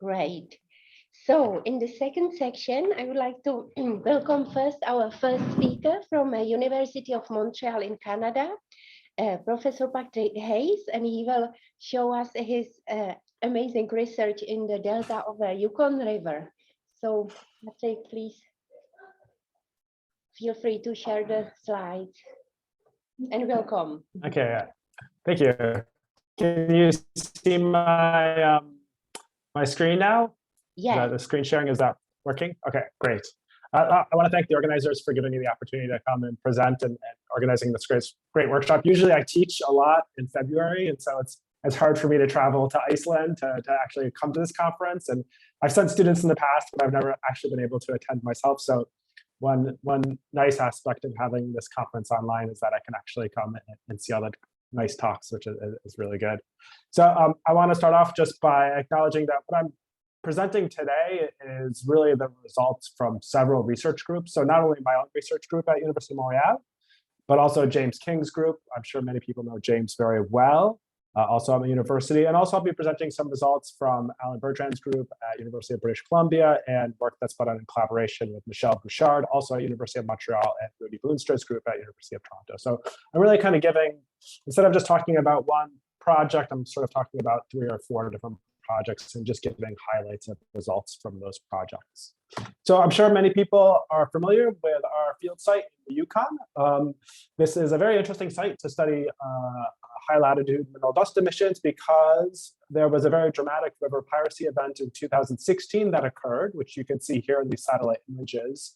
Great. So in the second section, I would like to welcome first our first speaker from University of Montreal in Canada, Professor Patrick Hayes, and he will show us his amazing research in the delta of the Yukon River. So Patrick, please feel free to share the slides and welcome. Okay, thank you. Can you see my my screen now? Yeah. The screen sharing, is that working? Okay, great. I want to thank the organizers for giving me the opportunity to come and present and organizing this great workshop. Usually I teach a lot in February, and so it's hard for me to travel to Iceland to actually come to this conference. And I've sent students in the past, but I've never actually been able to attend myself. So one nice aspect of having this conference online is that I can actually come and see all the nice talks, which is really good. So I want to start off just by acknowledging that what I'm presenting today is really the results from several research groups. So not only my own research group at University of Montreal, but also James King's group. I'm sure many people know James very well, also at the university. And also I'll be presenting some results from Alan Bertrand's group at University of British Columbia and work that's put on in collaboration with Michelle Bouchard, also at University of Montreal, and Rudy Boonstra's group at University of Toronto. So I'm really kind of giving, instead of just talking about one project, I'm sort of talking about 3 or 4 different projects and just giving highlights of results from those projects. So I'm sure many people are familiar with our field site in the Yukon. This is a very interesting site to study high latitude mineral dust emissions because there was a very dramatic river piracy event in 2016 that occurred, which you can see here in these satellite images,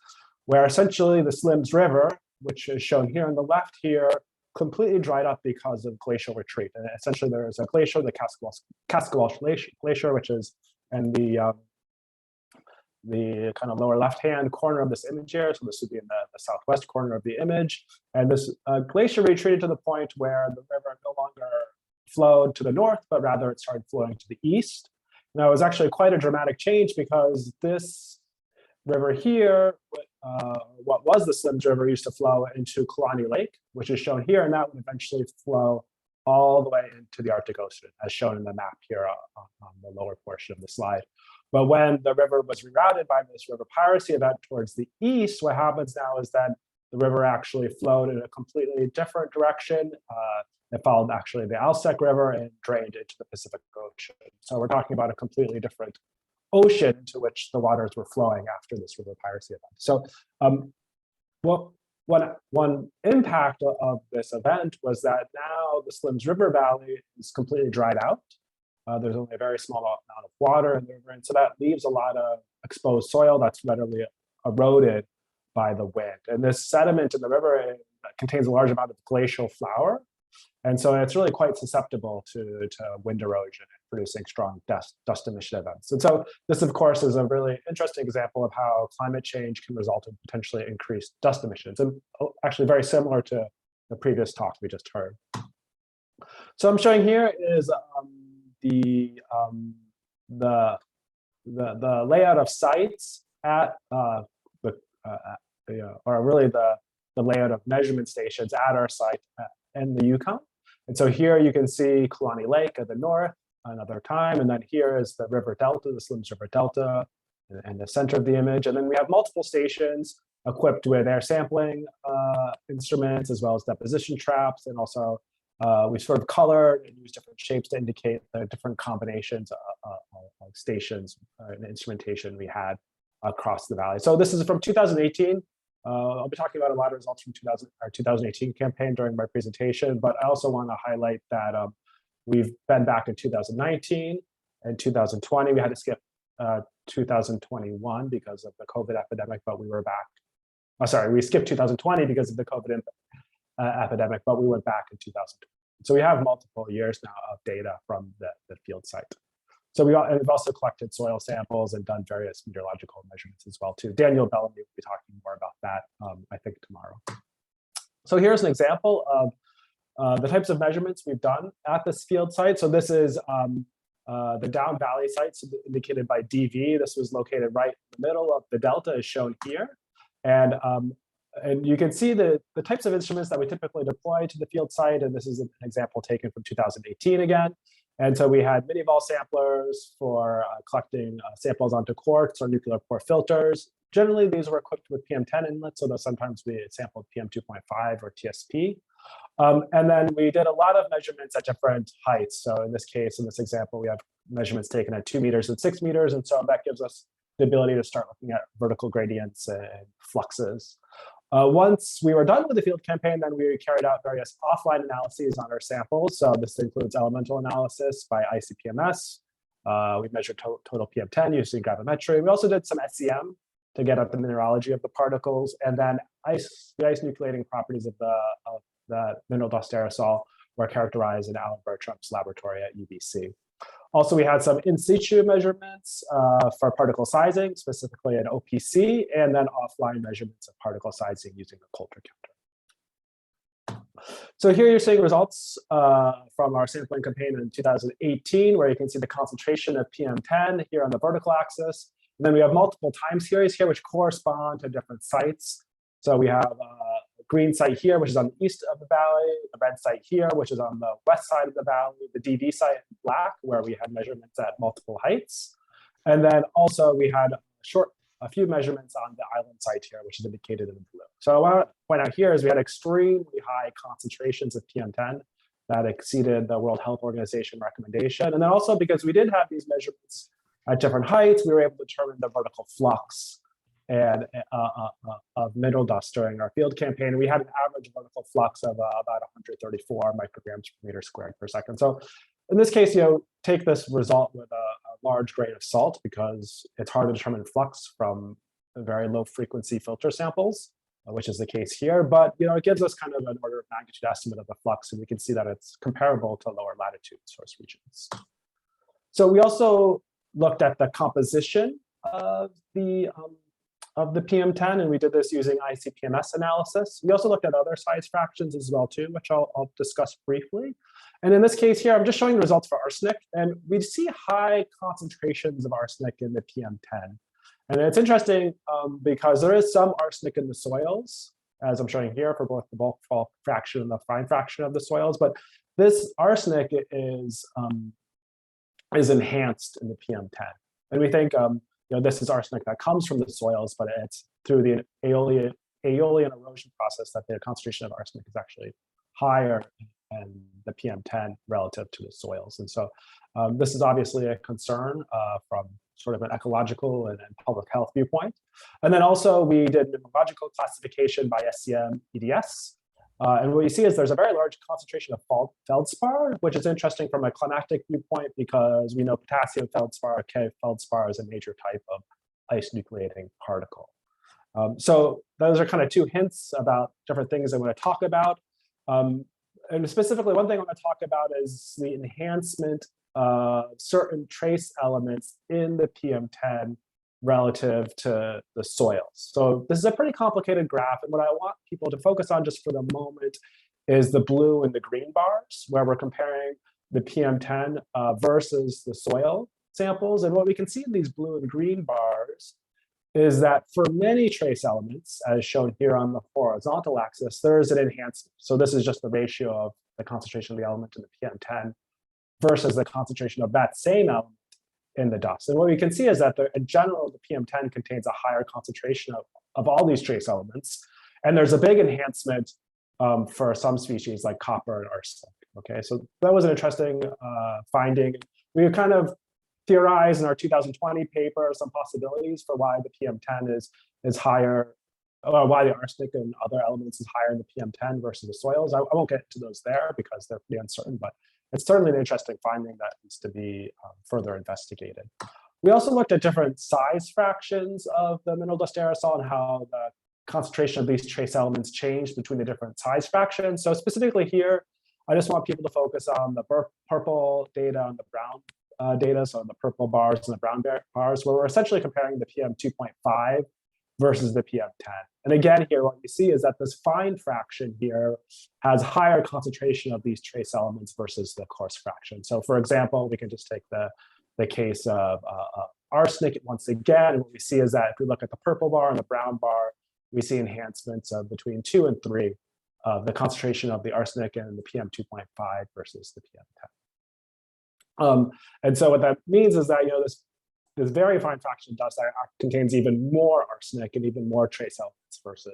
where essentially the Slims River, which is shown here on the left here, completely dried up because of glacial retreat. And essentially there is a glacier, the Kaskawalsh Glacier, which is in the kind of lower left-hand corner of this image here. So this would be in the southwest corner of the image. And this glacier retreated to the point where the river no longer flowed to the north, but rather it started flowing to the east. Now it was actually quite a dramatic change because this river here, what was the Slims River, used to flow into Killarney Lake, which is shown here, and that would eventually flow all the way into the Arctic Ocean, as shown in the map here on the lower portion of the slide. But when the river was rerouted by this river piracy event towards the east, what happens now is that the river actually flowed in a completely different direction. It followed actually the Alsek River and drained into the Pacific Ocean. So we're talking about a completely different ocean into which the waters were flowing after this river piracy event. So one impact of this event was that now the Slims River Valley is completely dried out. There's only a very small amount of water in the river, and so that leaves a lot of exposed soil that's readily eroded by the wind. And this sediment in the river contains a large amount of glacial flour, and so it's really quite susceptible to wind erosion and producing strong dust emission events. And so this, of course, is a really interesting example of how climate change can result in potentially increased dust emissions, and actually very similar to the previous talk we just heard. So I'm showing here is the layout of sites at or really the layout of measurement stations at our site in the Yukon. And so here you can see Killarney Lake at the north another time, and then here is the river delta, the Slims River Delta, in the center of the image. And then we have multiple stations equipped with air sampling instruments, as well as deposition traps, and also we sort of colored and used different shapes to indicate the different combinations of stations and instrumentation we had across the valley. So this is from 2018. I'll be talking about a lot of results from our 2018 campaign during my presentation, but I also want to highlight that we've been back in 2019 and 2020. We had to skip 2021 because of the COVID epidemic, but we were back. Oh, sorry, we skipped 2020 because of the COVID epidemic, but we went back in 2020. So we have multiple years now of data from the field site. So we've also collected soil samples and done various meteorological measurements as well too. Daniel Bellamy will be talking more about that, I think, tomorrow. So here's an example of the types of measurements we've done at this field site. So this is the Down Valley site, so indicated by DV. This was located right in the middle of the delta, is shown here. And you can see the types of instruments that we typically deploy to the field site. And this is an example taken from 2018 again. And so we had mini vol samplers for collecting samples onto quartz or nuclear pore filters. Generally, these were equipped with PM10 inlets, although sometimes we sampled PM2.5 or TSP. And then we did a lot of measurements at different heights. So in this case, in this example, we have measurements taken at 2 meters and 6 meters. And so that gives us the ability to start looking at vertical gradients and fluxes. Once we were done with the field campaign, then we carried out various offline analyses on our samples. So this includes elemental analysis by ICP-MS. We measured total PM10 using gravimetry. We also did some SEM to get at the mineralogy of the particles, and then the ice nucleating properties of the mineral dust aerosol were characterized in Alan Bertram's laboratory at UBC. Also, we had some in situ measurements for particle sizing, specifically an OPC, and then offline measurements of particle sizing using the Coulter counter. So here you're seeing results from our sampling campaign in 2018, where you can see the concentration of PM10 here on the vertical axis. And then we have multiple time series here, which correspond to different sites. So we have a green site here, which is on the east of the valley, the red site here, which is on the west side of the valley, the DV site in black, where we had measurements at multiple heights. And then also we had a few measurements on the island site here, which is indicated in blue. So what I want to point out here is we had extremely high concentrations of PM10 that exceeded the World Health Organization recommendation. And then also because we did have these measurements at different heights, we were able to determine the vertical flux and of mineral dust during our field campaign. We had an average vertical flux of about 134 micrograms per meter squared per second. So in this case, take this result with a large grain of salt, because it's hard to determine flux from very low frequency filter samples, which is the case here. But it gives us kind of an order of magnitude estimate of the flux, and we can see that it's comparable to lower latitude source regions. So we also looked at the composition of the PM10, and we did this using ICP-MS analysis. We also looked at other size fractions as well too, which I'll discuss briefly. And in this case here, I'm just showing the results for arsenic, and we see high concentrations of arsenic in the PM10. And it's interesting because there is some arsenic in the soils, as I'm showing here for both the bulk fraction and the fine fraction of the soils. But this arsenic is enhanced in the PM10. And we think this is arsenic that comes from the soils, but it's through the aeolian erosion process that the concentration of arsenic is actually higher in the PM10 relative to the soils. And so this is obviously a concern from sort of an ecological and public health viewpoint. And then also we did mineralogical classification by SCM EDS. And what you see is there's a very large concentration of feldspar, which is interesting from a climatic viewpoint because we know potassium feldspar, K feldspar is a major type of ice nucleating particle. So those are kind of two hints about different things I want to talk about. And specifically, one thing I want to talk about is the enhancement of certain trace elements in the PM10 relative to the soils. So this is a pretty complicated graph, and what I want people to focus on just for the moment is the blue and the green bars, where we're comparing the PM10 versus the soil samples. And what we can see in these blue and green bars is that for many trace elements, as shown here on the horizontal axis, there is an enhancement. So this is just the ratio of the concentration of the element in the PM10 versus the concentration of that same element in the dust. And what we can see is that in general, the PM10 contains a higher concentration of all these trace elements. And there's a big enhancement for some species like copper and arsenic. Okay, so that was an interesting finding. We kind of theorized in our 2020 paper some possibilities for why the PM10 is higher, or why the arsenic and other elements is higher in the PM10 versus the soils. I won't get into those there because they're pretty uncertain, but it's certainly an interesting finding that needs to be further investigated. We also looked at different size fractions of the mineral dust aerosol and how the concentration of these trace elements changed between the different size fractions. So specifically here, I just want people to focus on the purple data and the brown data, so the purple bars and the brown bars, where we're essentially comparing the PM2.5 versus the PM10. And again, here what you see is that this fine fraction here has higher concentration of these trace elements versus the coarse fraction. So for example, we can just take the case of arsenic once again. And what we see is that if we look at the purple bar and the brown bar, we see enhancements of between 2 and 3 of the concentration of the arsenic and the PM2.5 versus the PM10. And so what that means is that this very fine fraction of dust contains even more arsenic and even more trace elements versus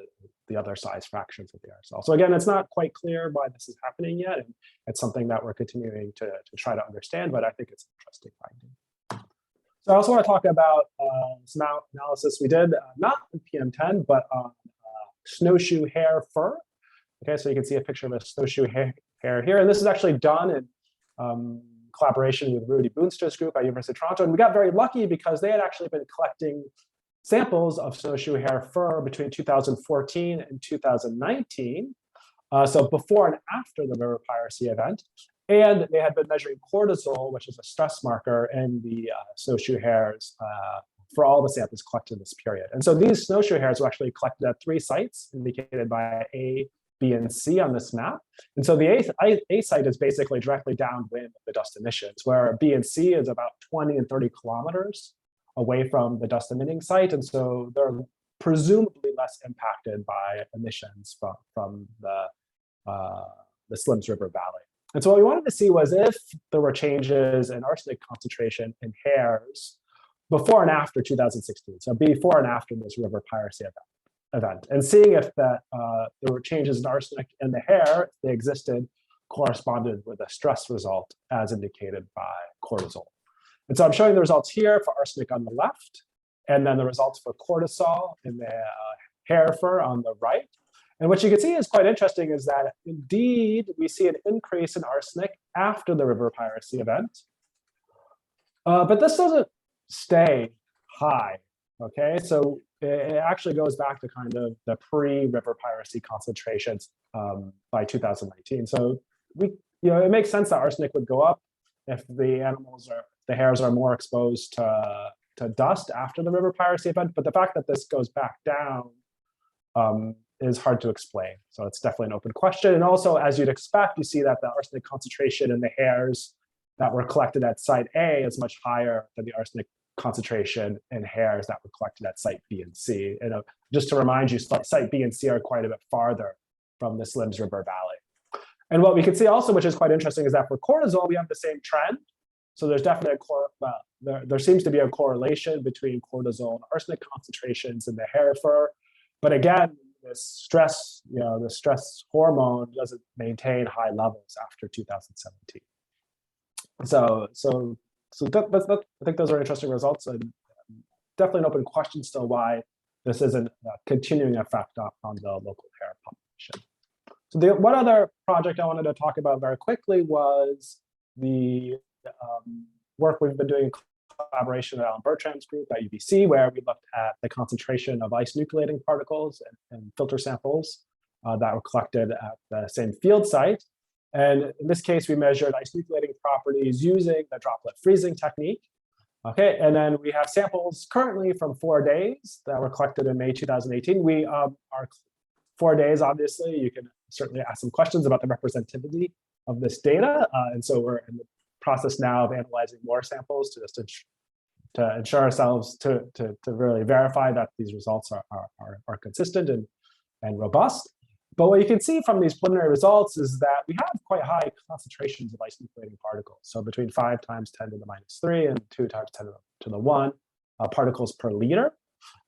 the other size fractions of the aerosol. So again, it's not quite clear why this is happening yet, and it's something that we're continuing to try to understand, but I think it's an interesting finding. So I also want to talk about some analysis we did, not in PM10, but on snowshoe hare fur. Okay, so you can see a picture of a snowshoe hare here, and this is actually done in collaboration with Rudy Boonster's group at University of Toronto. And we got very lucky because they had actually been collecting samples of snowshoe hare fur between 2014 and 2019. So before and after the river piracy event. And they had been measuring cortisol, which is a stress marker in the snowshoe hares for all the samples collected in this period. And so these snowshoe hares were actually collected at 3 sites indicated by A, B, and C on this map. And so the A site is basically directly downwind of the dust emissions, where B and C is about 20 and 30 kilometers away from the dust emitting site. And so they're presumably less impacted by emissions from the Slims River Valley. And so what we wanted to see was if there were changes in arsenic concentration in hares before and after 2016, so before and after this river piracy event, and seeing if there were changes in arsenic in the hare, if they existed, corresponded with a stress result as indicated by cortisol. And so I'm showing the results here for arsenic on the left, and then the results for cortisol in the hare fur on the right. And what you can see is quite interesting is that indeed we see an increase in arsenic after the river piracy event, but this doesn't stay high. Okay, so it actually goes back to kind of the pre-river piracy concentrations by 2019. So it makes sense that arsenic would go up if the hares are more exposed to dust after the river piracy event. But the fact that this goes back down is hard to explain. So it's definitely an open question. And also, as you'd expect, you see that the arsenic concentration in the hares that were collected at site A is much higher than the arsenic concentration in hares that were collected at site B and C. And just to remind you, site B and C are quite a bit farther from the Slims River Valley. And what we can see also, which is quite interesting, is that for cortisol, we have the same trend. So there's definitely there seems to be a correlation between cortisol and arsenic concentrations in the hare fur. But again, this stress, the stress hormone doesn't maintain high levels after 2017. So I think those are interesting results, and definitely an open question still why this isn't a continuing effect on the local hare population. So one other project I wanted to talk about very quickly was the work we've been doing in collaboration with Alan Bertram's group at UBC, where we looked at the concentration of ice nucleating particles and filter samples that were collected at the same field site. And in this case, we measured ice nucleating properties using the droplet freezing technique. Okay, and then we have samples currently from 4 days that were collected in May 2018. We are 4 days, obviously. You can certainly ask some questions about the representativity of this data. And so we're in the process now of analyzing more samples to ensure ourselves to really verify that these results are consistent and robust. But what you can see from these preliminary results is that we have quite high concentrations of ice nucleating particles. So between 5 times 10 to the minus 3 and 2 times 10 to the 1 particles per liter.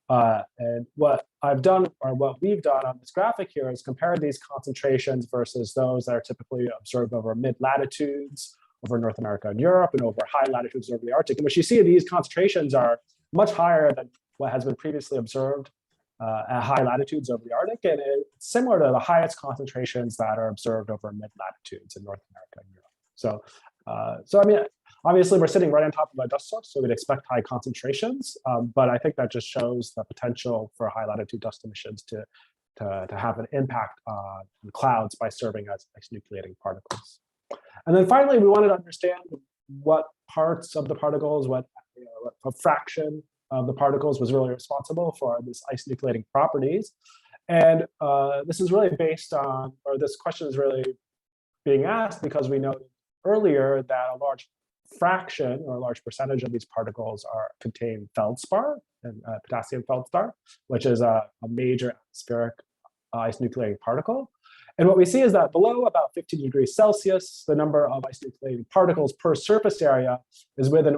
And what I've done, or what we've done on this graphic here, is compare these concentrations versus those that are typically observed over mid-latitudes, over North America and Europe, and over high latitudes over the Arctic. And what you see, these concentrations are much higher than what has been previously observed at high latitudes over the Arctic, and it's similar to the highest concentrations that are observed over mid-latitudes in North America and Europe. So I mean, obviously we're sitting right on top of a dust source, so we'd expect high concentrations, but I think that just shows the potential for high latitude dust emissions to have an impact on clouds by serving as ice nucleating particles. And then finally, we wanted to understand what parts of the particles, what fraction of the particles was really responsible for this ice nucleating properties. And this is really based on, or this question is really being asked because we noted earlier that a large fraction or a large percentage of these particles contain feldspar, and potassium feldspar, which is a major atmospheric ice nucleating particle. And what we see is that below about 15 degrees Celsius, the number of ice-nucleating particles per surface area is within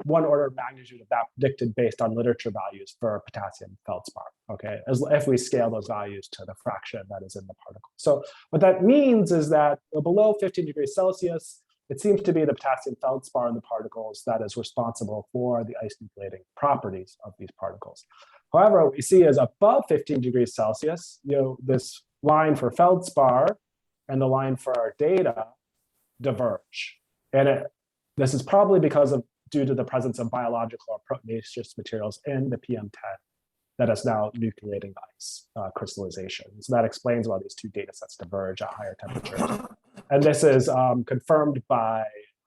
1 order of magnitude of that predicted based on literature values for potassium feldspar, okay, as if we scale those values to the fraction that is in the particle. So what that means is that below 15 degrees Celsius, it seems to be the potassium feldspar in the particles that is responsible for the ice-nucleating properties of these particles. However, what we see is above 15 degrees Celsius, this line for feldspar and the line for our data diverge. And this is probably due to the presence of biological or proteinaceous materials in the PM10 that is now nucleating ice crystallization. So that explains why these two data sets diverge at higher temperatures. And this is confirmed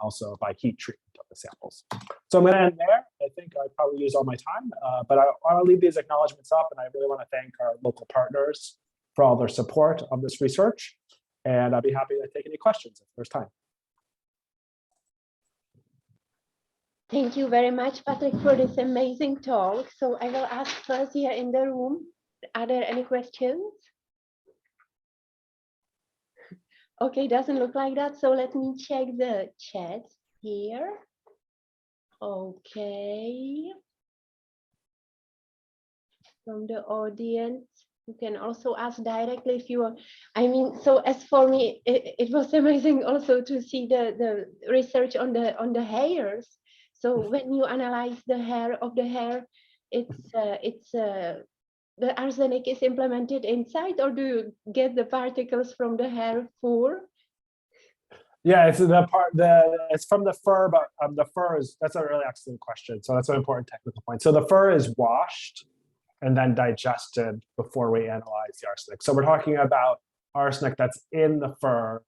also by heat treatment of the samples. So I'm going to end there. I think I probably used all my time, but I want to leave these acknowledgements up, and I really want to thank our local partners for all their support of this research. And I'll be happy to take any questions if there's time. Thank you very much, Patrick, for this amazing talk. So I will ask first here in the room, are there any questions? Okay, doesn't look like that. So let me check the chat here. Okay. From the audience, you can also ask directly if you want. I mean, so as for me, it was amazing also to see the research on the hairs. So when you analyze the hair of the hair, the arsenic is implemented inside, or do you get the particles from the hair fur? Yeah, it's it's from the fur, but the fur that's a really excellent question. So that's an important technical point. So the fur is washed and then digested before we analyze the arsenic. So we're talking about arsenic that's in the fur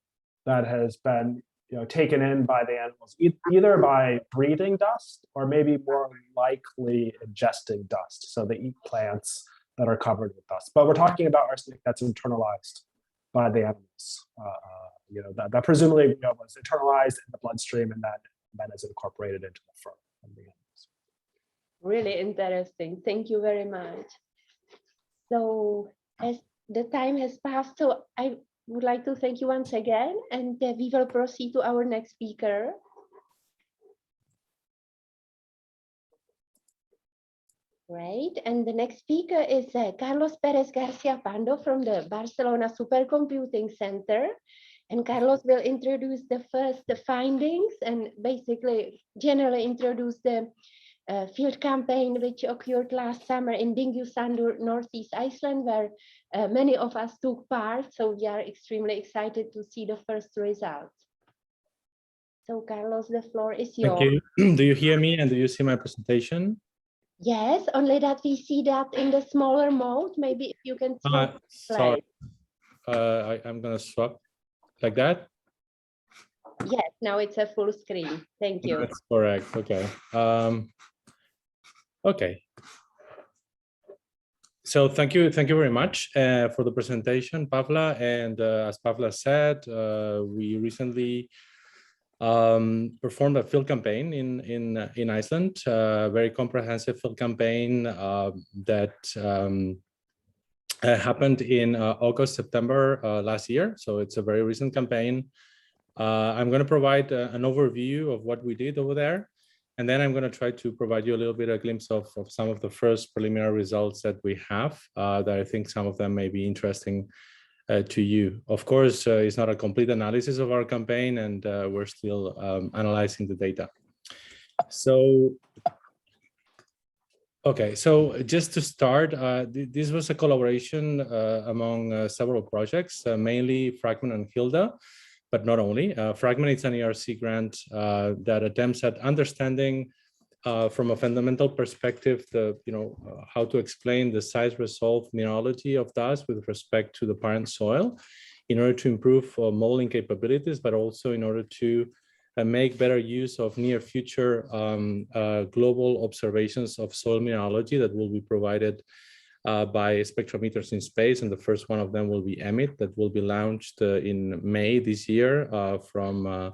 that has been taken in by the animals, either by breathing dust or maybe more likely ingesting dust. So they eat plants that are covered with dust. But we're talking about arsenic that's internalized by the animals. That presumably was internalized in the bloodstream and then is incorporated into the fur of the animals. Really interesting. Thank you very much. So as the time has passed, so I would like to thank you once again, and we will proceed to our next speaker. Great, and the next speaker is Carlos Perez Garcia Pando from the Barcelona Supercomputing Center. And Carlos will introduce the first findings and basically generally introduce the field campaign which occurred last summer in Dingjusandur, Northeast Iceland, where many of us took part. So we are extremely excited to see the first results. So Carlos, the floor is yours. Thank you. Do you hear me and do you see my presentation? Yes, only that we see that in the smaller mode. Maybe if you can sorry. I'm going to swap like that. Yes, now it's a full screen. Thank you. That's correct. Okay. Okay. So thank you very much for the presentation, Pavla. And as Pavla said, we recently performed a field campaign in Iceland, a very comprehensive field campaign that happened in August, September last year. So it's a very recent campaign. I'm going to provide an overview of what we did over there. And then I'm going to try to provide you a little bit of a glimpse of some of the first preliminary results that we have that I think some of them may be interesting to you. Of course, it's not a complete analysis of our campaign, and we're still analyzing the data. So, okay, so just to start, this was a collaboration among several projects, mainly Fragment and Hilda, but not only. Fragment is an ERC grant that attempts at understanding from a fundamental perspective, how to explain the size-resolved mineralogy of dust with respect to the parent soil in order to improve modeling capabilities, but also in order to make better use of near future global observations of soil mineralogy that will be provided by spectrometers in space. And the first one of them will be EMIT, that will be launched in May this year from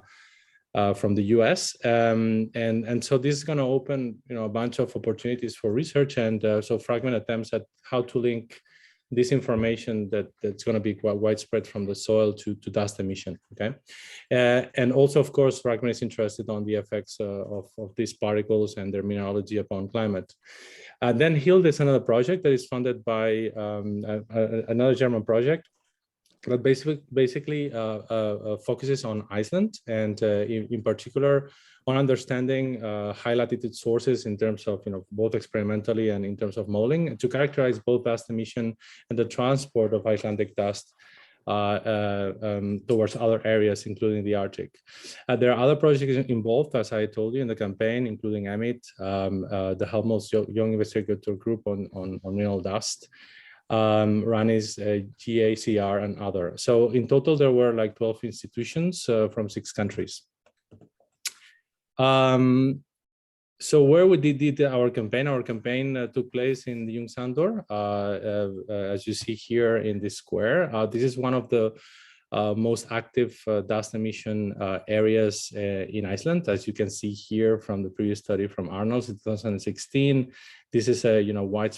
the US. And so this is going to open a bunch of opportunities for research. And so Fragment attempts at how to link this information that's going to be quite widespread from the soil to dust emission. Okay, and also, of course, Fragment is interested on the effects of these particles and their mineralogy upon climate. Then HILDA is another project that is funded by another German project that basically focuses on Iceland, and in particular on understanding high latitude sources in terms of, both experimentally and in terms of modeling, to characterize both dust emission and the transport of Icelandic dust towards other areas, including the Arctic. There are other projects involved, as I told you, in the campaign, including EMIT, the Helmholtz Young Investigator Group on mineral dust, RANIS, GACR, and other. So in total, there were like 12 institutions from 6 countries. So where we did our campaign took place in Jungsandur, as you see here in this square. This is one of the most active dust emission areas in Iceland, as you can see here from the previous study from Arnold's in 2016. This is a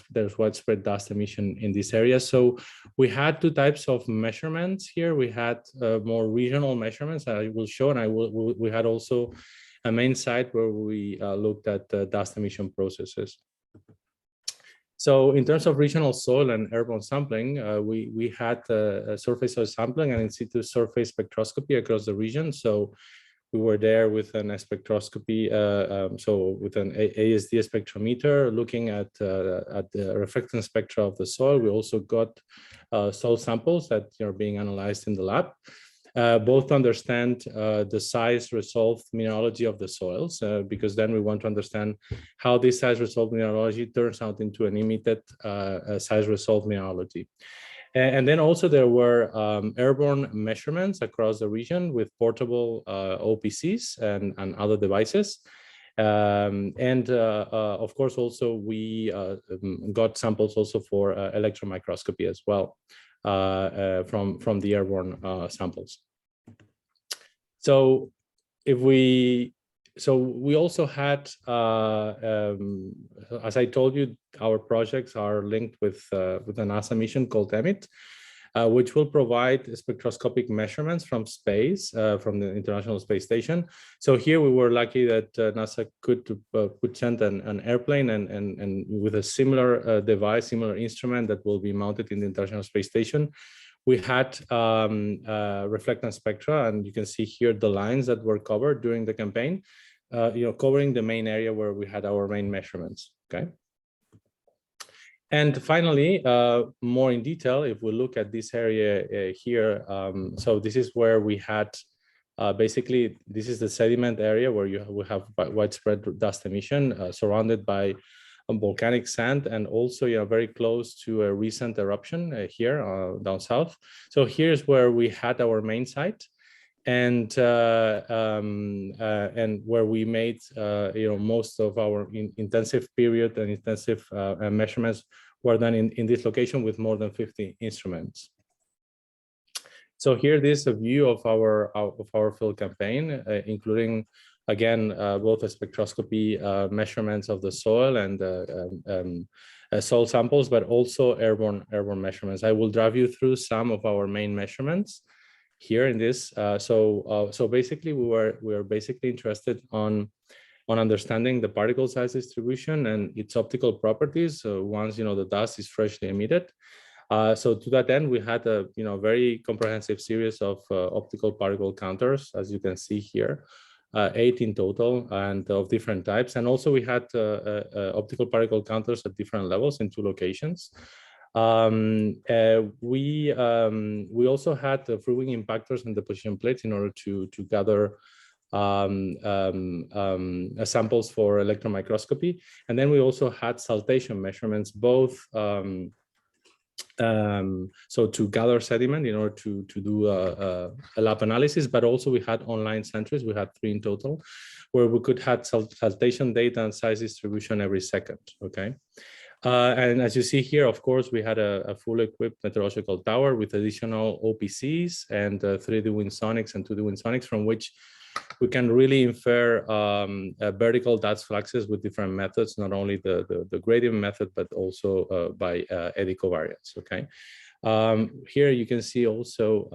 there's widespread dust emission in this area. So we had 2 types of measurements here. We had more regional measurements I will show, and we had also a main site where we looked at dust emission processes. So in terms of regional soil and airborne sampling, we had surface soil sampling and in situ surface spectroscopy across the region. So we were there with an spectroscopy, so with an ASD spectrometer, looking at the reflectance spectra of the soil. We also got soil samples that are being analyzed in the lab. Both to understand the size resolved mineralogy of the soils, because then we want to understand how this size resolved mineralogy turns out into an emitted size resolved mineralogy. And then also there were airborne measurements across the region with portable OPCs and other devices. Of course, also we got samples also for electron microscopy as well. From the airborne samples. So we also had, as I told you, our projects are linked with a NASA mission called EMIT, which will provide spectroscopic measurements from space, from the International Space Station. So here we were lucky that NASA could send an airplane and with a similar device, similar instrument that will be mounted in the International Space Station. We had reflectance spectra, and you can see here the lines that were covered during the campaign, covering the main area where we had our main measurements. Okay. And finally, more in detail, if we look at this area here, so this is where we had, basically, this is the sediment area where we have widespread dust emission surrounded by volcanic sand, and also very close to a recent eruption here down south. So here's where we had our main site, and where we made most of our intensive period and intensive measurements were done in this location with more than 50 instruments. So here this is a view of our field campaign, including again both the spectroscopy measurements of the soil and soil samples, but also airborne measurements. I will drive you through some of our main measurements here in this. So basically we were basically interested on understanding the particle size distribution and its optical properties once the dust is freshly emitted. So to that end, we had a very comprehensive series of optical particle counters, as you can see here, 8 in total, and of different types. And also we had optical particle counters at different levels in 2 locations. We also had the free-wing impactors and deposition plates in order to gather samples for electron microscopy. And then we also had saltation measurements, both so to gather sediment in order to do a lab analysis, but also we had online sentries. We had 3 in total, where we could have saltation data and size distribution every second. Okay. And as you see here, of course, we had a fully equipped meteorological tower with additional OPCs and 3D wind sonics and 2D wind sonics, from which we can really infer vertical dust fluxes with different methods, not only the gradient method, but also by eddy covariance. Okay. Here you can see also,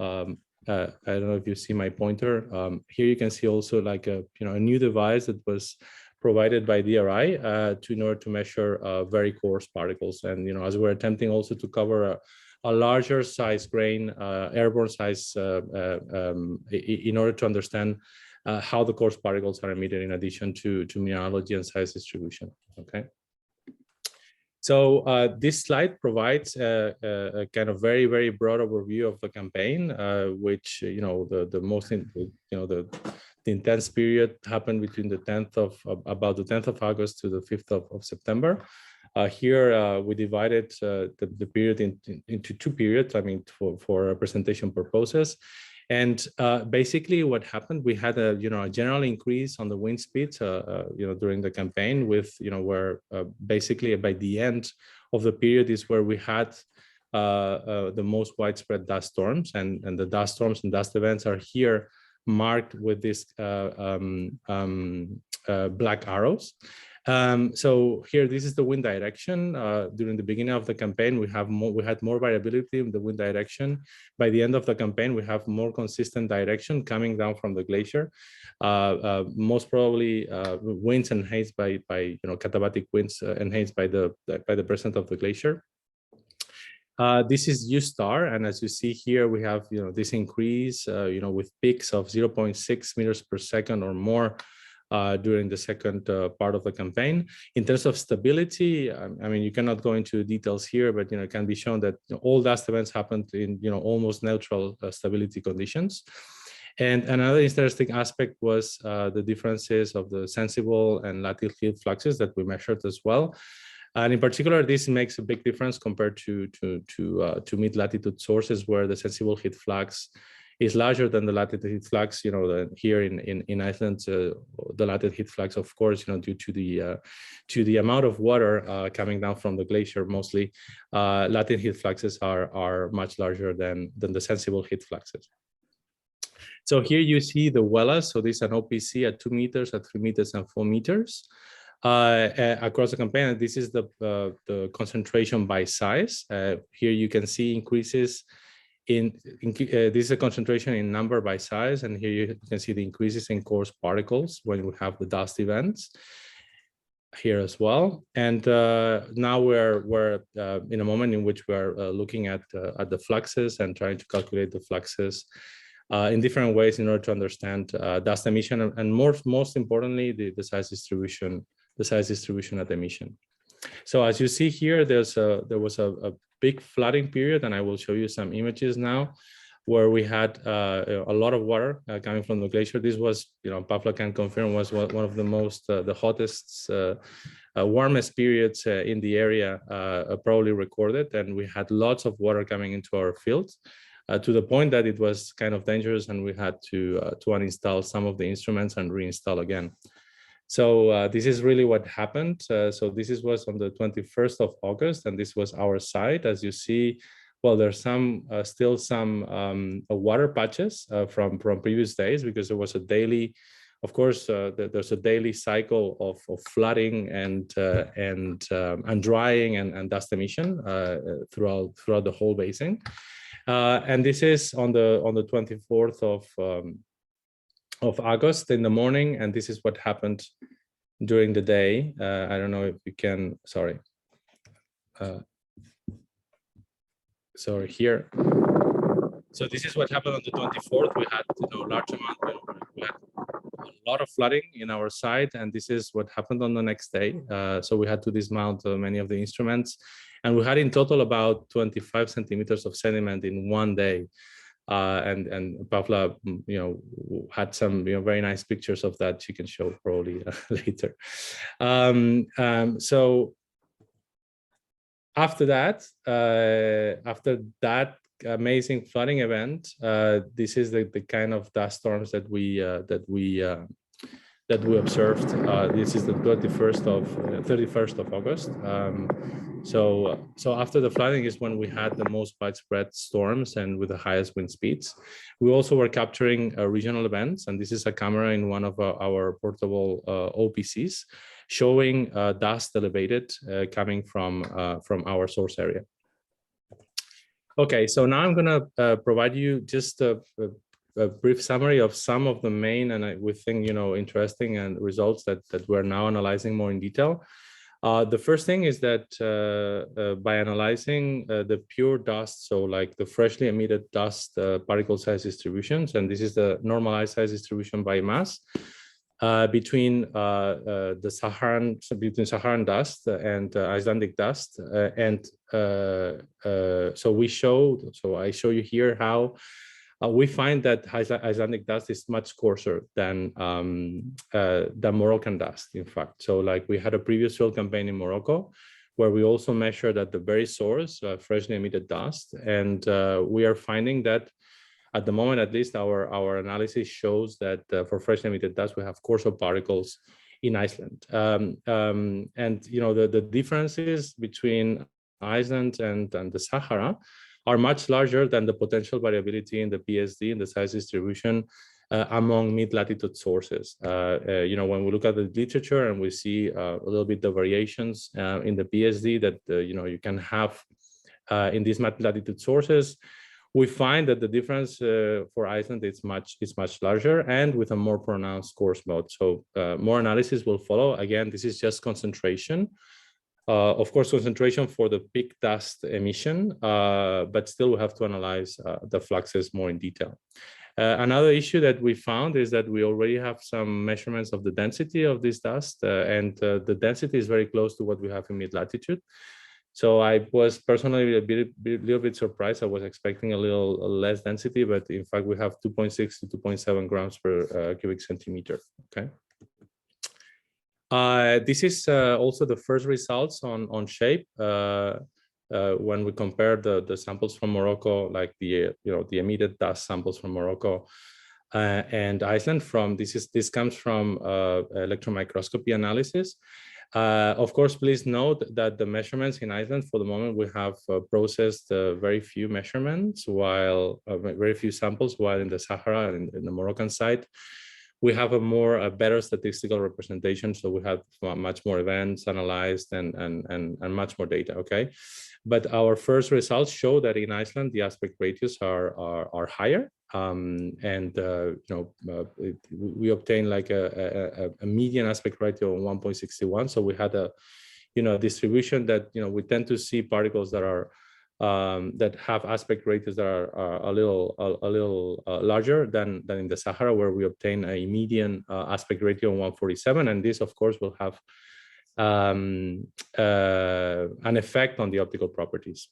I don't know if you see my pointer. Here you can see also like a new device that was provided by DRI in order to measure very coarse particles. And as we're attempting also to cover a larger size grain, airborne size, in order to understand how the coarse particles are emitted in addition to mineralogy and size distribution. Okay. So this slide provides a kind of very broad overview of the campaign, which the most the intense period happened between the 10th of about the 10th of August to the 5th of September. Here we divided the period into two periods. I mean, for representation purposes. And basically, what happened, we had a general increase on the wind speeds during the campaign, with where basically by the end of the period is where we had the most widespread dust storms, and the dust storms and dust events are here marked with these black arrows. So here, this is the wind direction. During the beginning of the campaign, we had more variability in the wind direction. By the end of the campaign, we have more consistent direction coming down from the glacier. Most probably, winds enhanced by katabatic winds enhanced by the presence of the glacier. This is U star, and as you see here, we have this increase with peaks of 0.6 meters per second or more during the second part of the campaign. In terms of stability, I mean, you cannot go into details here, but it can be shown that all dust events happened in almost neutral stability conditions. And another interesting aspect was the differences of the sensible and lateral heat fluxes that we measured as well. And in particular, this makes a big difference compared to mid-latitude sources, where the sensible heat flux is larger than the latitude heat flux. Here in Iceland, the latitude heat flux, of course, due to the amount of water coming down from the glacier, mostly, latitude heat fluxes are much larger than the sensible heat fluxes. So here you see the Wellas. So this is an OPC at 2 meters, at 3 meters, and 4 meters. Across the campaign, and this is the concentration by size. Here you can see increases this is a concentration in number by size, and here you can see the increases in coarse particles when we have the dust events here as well. And now we're in a moment in which we are looking at the fluxes and trying to calculate the fluxes in different ways in order to understand dust emission, and most importantly, the size distribution at emission. So as you see here, there was a big flooding period, and I will show you some images now, where we had a lot of water coming from the glacier. This was, Pavla can confirm, was one of the most, the hottest, warmest periods in the area probably recorded, and we had lots of water coming into our fields. To the point that it was kind of dangerous, and we had to uninstall some of the instruments and reinstall again. So this is really what happened. So this was on the 21st of August, and this was our site. As you see, well, there's still some water patches from previous days, because there was a daily, of course, there's a daily cycle of flooding and drying and dust emission throughout the whole basin. And this is on the 24th of August in the morning, and this is what happened during the day. I don't know if you can, sorry, here. So this is what happened on the 24th. We had large amount, we had a lot of flooding in our site, and this is what happened on the next day. So we had to dismount many of the instruments, and we had in total about 25 centimeters of sediment in one day. And Pavla, had some very nice pictures of that she can show probably later. So after that amazing flooding event, this is the kind of dust storms that we that we observed. This is the 31st of August. So after the flooding is when we had the most widespread storms and with the highest wind speeds. We also were capturing regional events, and this is a camera in one of our portable OPCs showing dust elevated coming from our source area. Okay, so now I'm going to provide you just a brief summary of some of the main and we think interesting and results that we're now analyzing more in detail. The first thing is that by analyzing the pure dust, so like the freshly emitted dust particle size distributions, and this is the normalized size distribution by mass between Saharan dust and Icelandic dust, so I show you here how we find that Icelandic dust is much coarser than Moroccan dust, in fact. So like we had a previous field campaign in Morocco, where we also measured at the very source freshly emitted dust. And we are finding that at the moment, at least, our analysis shows that for freshly emitted dust, we have coarser particles in Iceland. And the differences between Iceland and the Sahara are much larger than the potential variability in the PSD, in the size distribution among mid-latitude sources. When we look at the literature and we see a little bit the variations in the PSD that you can have in these mid-latitude sources, we find that the difference for Iceland is much larger and with a more pronounced coarse mode. So more analysis will follow. Again, this is just concentration. Of course, concentration for the peak dust emission, but still we have to analyze the fluxes more in detail. Another issue that we found is that we already have some measurements of the density of this dust, and the density is very close to what we have in mid-latitude. So I was personally a little bit surprised. I was expecting a little less density, but in fact we have 2.6 to 2.7 grams per cubic centimeter. Okay. This is also the first results on shape when we compare the samples from Morocco, like the emitted dust samples from Morocco and Iceland. This comes from electron microscopy analysis. Of course, please note that the measurements in Iceland, for the moment, we have processed very few measurements, while very few samples, while in the Sahara and in the Moroccan side, we have a better statistical representation. So we have much more events analyzed and much more data. Okay, but our first results show that in Iceland the aspect ratios are higher, we obtained like a median aspect ratio of 1.61. So we had a distribution that we tend to see particles that are that have aspect ratios that are a little larger than in the Sahara, where we obtain a median aspect ratio of 147, and this of course will have an effect on the optical properties.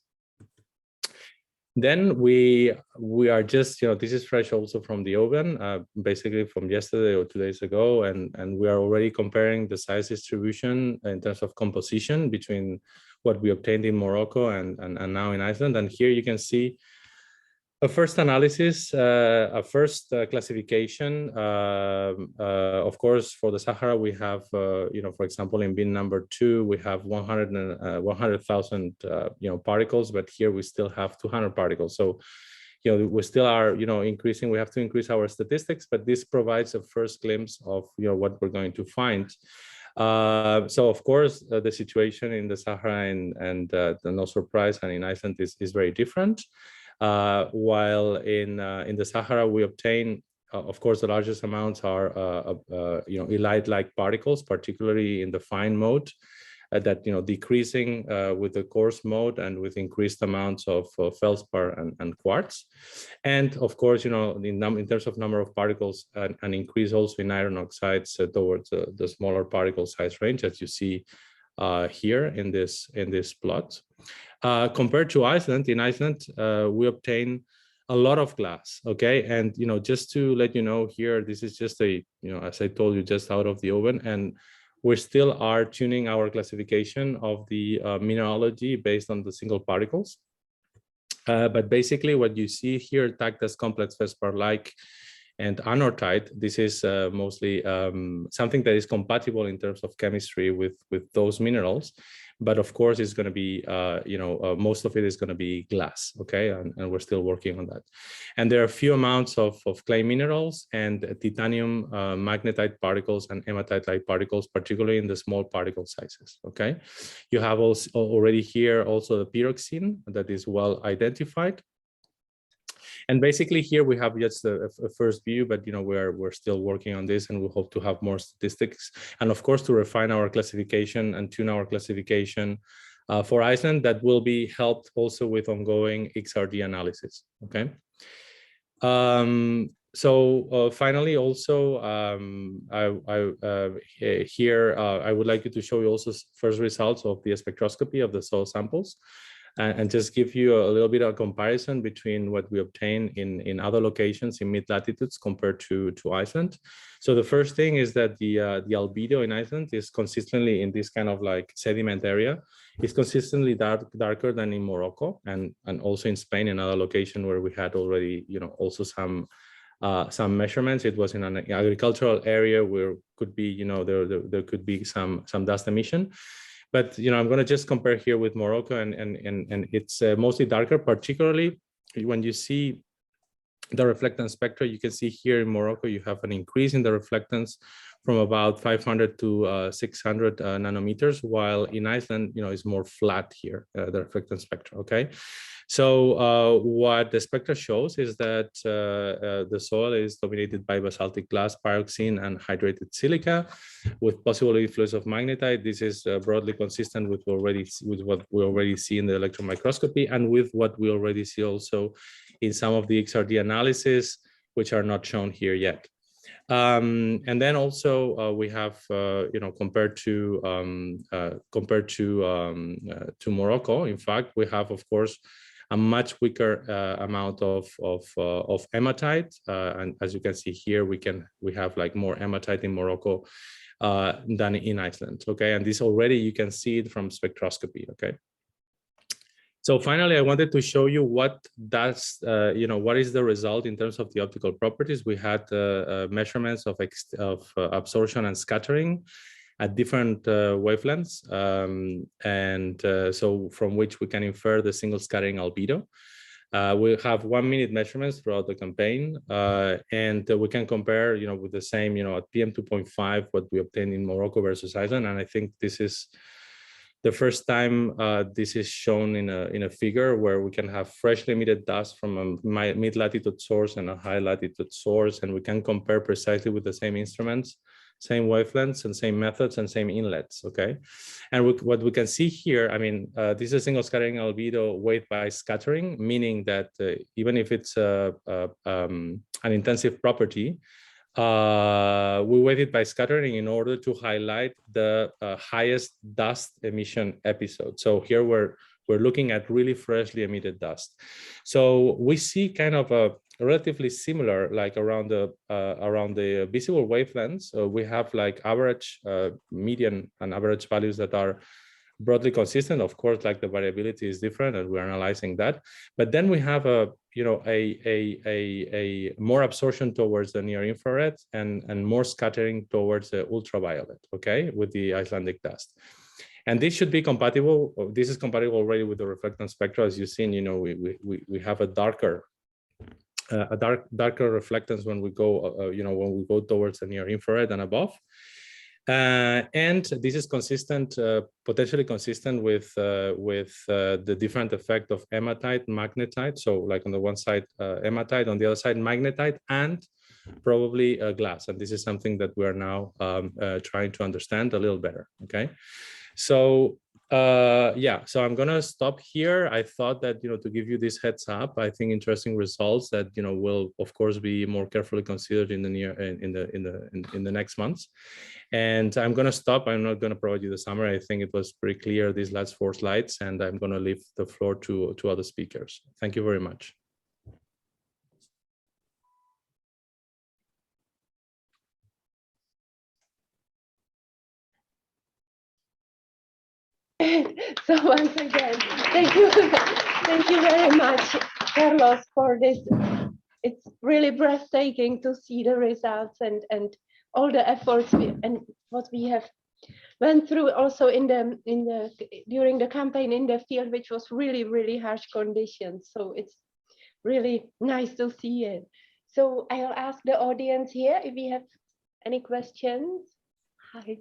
Then we are just, this is fresh also from the oven, basically from yesterday or 2 days ago, and we are already comparing the size distribution in terms of composition between what we obtained in Morocco and now in Iceland. And here you can see a first analysis, a first classification. Of course, for the Sahara, we have, for example, in bin number 2, we have 100,000, particles, but here we still have 200 particles. So, we still are, increasing. We have to increase our statistics, but this provides a first glimpse of, what we're going to find. So, of course, the situation in the Sahara and no surprise, and in Iceland is very different. While in the Sahara, we obtain, of course, the largest amounts are, elite-like particles, particularly in the fine mode, that, decreasing with the coarse mode and with increased amounts of feldspar and quartz. And of course, in terms of number of particles, an increase also in iron oxides towards the smaller particle size range, as you see here in this plot. Compared to Iceland, in Iceland, we obtain a lot of glass, okay? And, just to let you know here, this is just as I told you, just out of the oven, and we still are tuning our classification of the mineralogy based on the single particles. But basically what you see here, tagged as complex feldspar-like And anorthite, this is mostly something that is compatible in terms of chemistry with those minerals. But of course, it's going to be, most of it is going to be glass, okay? And we're still working on that. And there are a few amounts of clay minerals and titanium magnetite particles and hematite-like particles, particularly in the small particle sizes, okay? You have also already here also the pyroxene that is well identified. And basically here we have just a first view, but we're still working on this, and we hope to have more statistics, and of course to refine our classification and tune our classification for Iceland. That will be helped also with ongoing XRD analysis. Okay. Finally, also I would like you to show you also first results of the spectroscopy of the soil samples. And just give you a little bit of comparison between what we obtain in other locations in mid-latitudes compared to Iceland. So the first thing is that the albedo in Iceland is consistently in this kind of like sediment area. It's consistently darker than in Morocco and also in Spain, another location where we had already also some measurements. It was in an agricultural area where could be there could be some dust emission. But I'm going to just compare here with Morocco, and it's mostly darker, particularly when you see the reflectance spectra. You can see here in Morocco you have an increase in the reflectance from about 500 to 600 nanometers, while in Iceland it's more flat here, the reflectance spectra. Okay. So what the spectra shows is that the soil is dominated by basaltic glass, pyroxene, and hydrated silica, with possible influence of magnetite. This is broadly consistent with what we already see in the electron microscopy, and with what we already see also in some of the XRD analyses, which are not shown here yet. And then also we have, compared to Morocco, in fact, we have, of course, a much weaker amount of hematite, and as you can see here, we have like more hematite in Morocco than in Iceland. Okay, and this already you can see it from spectroscopy. Okay. So finally, I wanted to show you what does, what is the result in terms of the optical properties. We had measurements of absorption and scattering at different wavelengths, so from which we can infer the single scattering albedo. We have 1 minute measurements throughout the campaign, and we can compare, with the same, at PM 2.5, what we obtained in Morocco versus Iceland. And I think this is the first time this is shown in a figure where we can have freshly emitted dust from a mid-latitude source and a high-latitude source, and we can compare precisely with the same instruments, same wavelengths, and same methods, and same inlets. Okay, and what we can see here, I mean, this is a single scattering albedo weighted by scattering, meaning that even if it's an intensive property, we weighted by scattering in order to highlight the highest dust emission episode. So here we're looking at really freshly emitted dust. So we see kind of a relatively similar, like around the visible wavelengths. We have like average, median, and average values that are broadly consistent. Of course, like the variability is different, and we're analyzing that. But then we have a more absorption towards the near infrared and more scattering towards the ultraviolet. Okay, with the Icelandic dust. And this should be compatible. This is compatible already with the reflectance spectra. As you've seen, we have a darker reflectance when we go, when we go towards the near infrared and above. And this is consistent, potentially consistent with the different effect of hematite, magnetite. So like on the one side, hematite, on the other side, magnetite, and probably glass. And this is something that we are now trying to understand a little better. Okay. So so I'm gonna stop here. I thought that to give you this heads up, I think interesting results that will of course be more carefully considered in the in the next months. And I'm gonna stop. I'm not gonna provide you the summary. I think it was pretty clear, these last 4 slides, and I'm gonna leave the floor to other speakers. Thank you very much. So once again, thank you very much, Carlos, for this it's really breathtaking to see the results and all the efforts and what we have went through also during the campaign in the field, which was really harsh conditions. So it's really nice to see it. So I'll ask the audience here if we have any questions. Hi.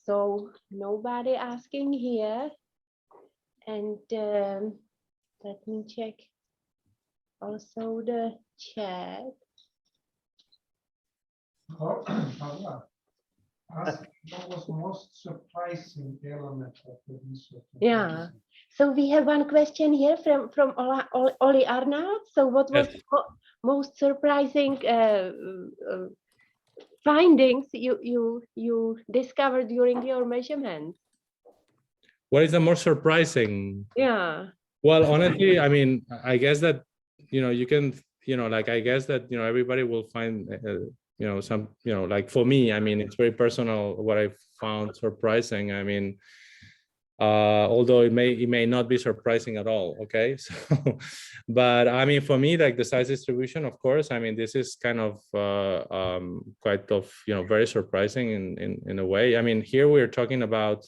So nobody asking here. And let me check also the chat. Ask what was the most surprising element of the research? Yeah. So we have one question here from Oli Arnold. So what was Yes. most surprising findings you discovered during your measurements? What is the more surprising? Yeah. Well, honestly, I mean, I guess that, you can, like, I guess that, everybody will find, some, like for me, I mean, it's very personal what I found surprising. I mean, although it may not be surprising at all. Okay. So, but I mean, for me, like the size distribution, of course, I mean, this is kind of quite of, very surprising in a way. I mean, here we're talking about,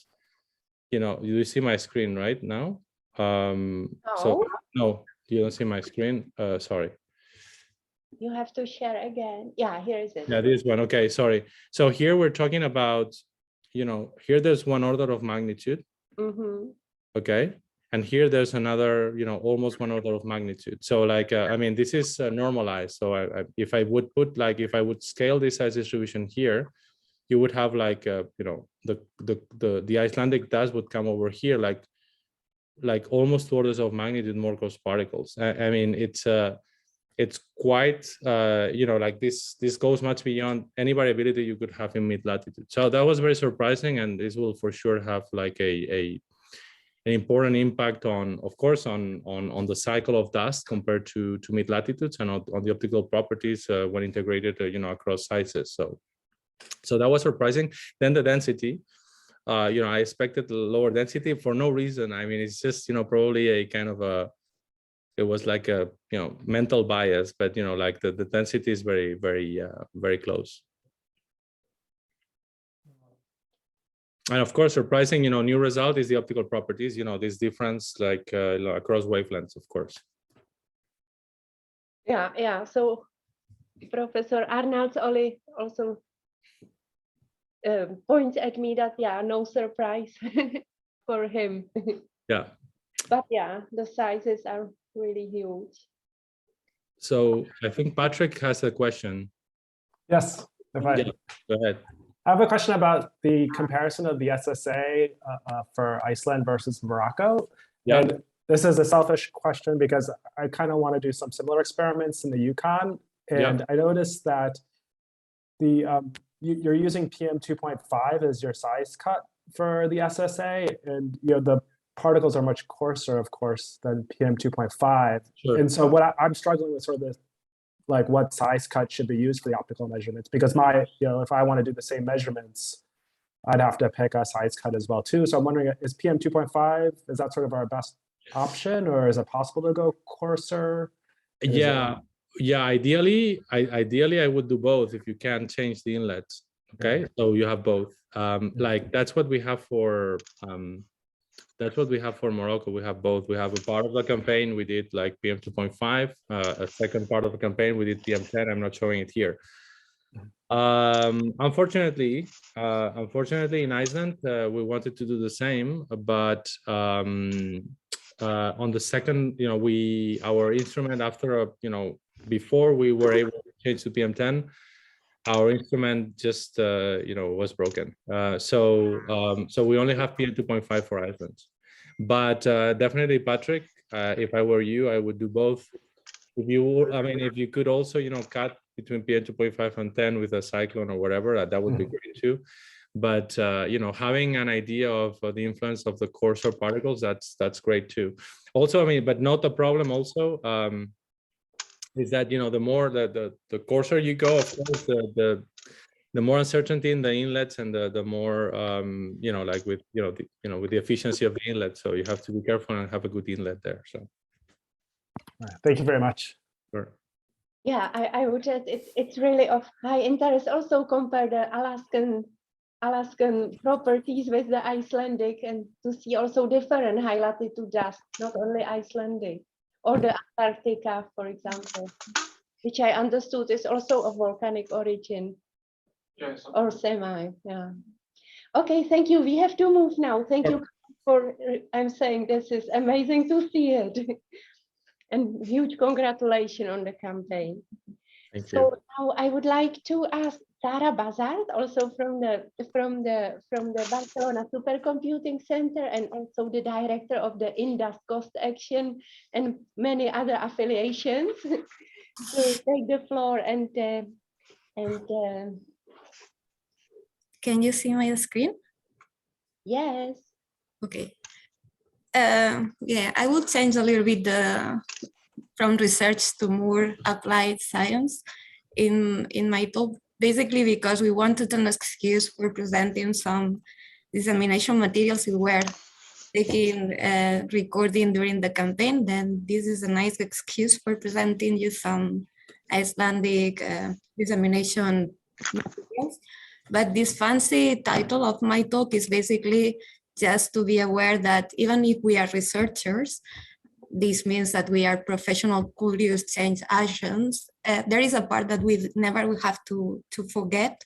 you see my screen right now? So no, you don't see my screen. Sorry. You have to share again. Yeah, here is it. Yeah, this one. Okay, sorry. So here we're talking about, here there's one order of magnitude. Mm-hmm. Okay. And here there's another, almost one order of magnitude. So like, I mean, this is normalized. So if I would put like, if I would scale this size distribution here, you would have like, the Icelandic dust would come over here, like almost 2 orders of magnitude more gross particles. I mean, it's quite, like this goes much beyond any variability you could have in mid-latitude. So that was very surprising, and this will for sure have like an important impact on, of course, on the cycle of dust compared to mid-latitudes, and on the optical properties when integrated, across sizes. So that was surprising. Then the density, I expected lower density for no reason. I mean, it's just, probably a kind of it was like a, mental bias, but, like the density is very close. And of course, surprising, new result is the optical properties, this difference like across wavelengths, of course. Yeah. So Professor Arnalds also points at me that, yeah, no surprise for him. Yeah. But yeah, the sizes are really huge. So I think Patrick has a question. Yes, Yeah, go ahead. I have a question about the comparison of the SSA for Iceland versus Morocco. Yeah. And this is a selfish question because I kind of want to do some similar experiments in the Yukon. And I noticed that you're using PM 2.5 as your size cut for the SSA, and the particles are much coarser, of course, than PM 2.5. Sure. And so what I'm struggling with sort of this, like what size cut should be used for the optical measurements, because if I want to do the same measurements, I'd have to pick a size cut as well too. So I'm wondering, is PM 2.5, is that sort of our best option, or is it possible to go coarser? Yeah. Ideally, I would do both if you can change the inlets. Okay, so you have both. Like that's what we have for Morocco. We have both. We have a part of the campaign we did like PM 2.5. A second part of the campaign we did PM 10. I'm not showing it here. Unfortunately, in Iceland, we wanted to do the same, but on the second, our instrument after before we were able to change to PM 10, our instrument just was broken. So we only have PM 2.5 for Iceland. But definitely, Patrick, if I were you, I would do both. If you could also cut between PM 2.5 and 10 with a cyclone or whatever, that would be great too. But having an idea of the influence of the coarser particles, that's great too. Also, but not the problem also is that the more the coarser you go, of course, the more uncertainty in the inlets, and the more like with with the efficiency of the inlet. So you have to be careful and have a good inlet there. So Thank you very much. Sure. Yeah, I would add it's really of high interest. Also compare the Alaskan properties with the Icelandic, and to see also different high latitude dust, not only Icelandic, or the Antarctica, for example, which I understood is also of volcanic origin. Yes. Or semi, yeah. Okay, thank you. We have to move now. Thank you for, I'm saying this is amazing to see it. And huge congratulations on the campaign. Thank So you. now I would like to ask Tara Bazard, also from the Barcelona Supercomputing Center, and also the director of the InDust Cost Action and many other affiliations, to take the floor and Can you see my screen? yes. Okay. Yeah, I will change a little bit from research to more applied science in my talk, basically because we wanted an excuse for presenting some dissemination materials we were taking recording during the campaign. Then this is a nice excuse for presenting you some Icelandic dissemination materials. But this fancy title of my talk is basically just to be aware that even if we are researchers, this means that we are professional curious change agents. There is a part that we never have to forget.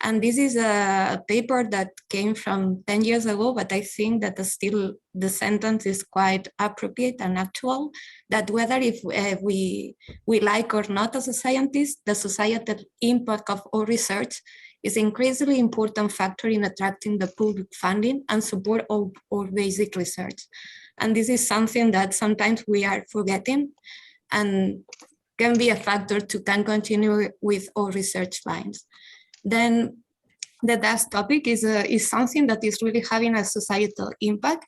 And this is a paper that came from 10 years ago, but I think that still the sentence is quite appropriate and actual, that whether if we like or not as a scientist, the societal impact of our research is increasingly important factor in attracting the public funding and support of our basic research. And this is something that sometimes we are forgetting and can be a factor to can continue with our research lines. Then the dust topic is something that is really having a societal impact,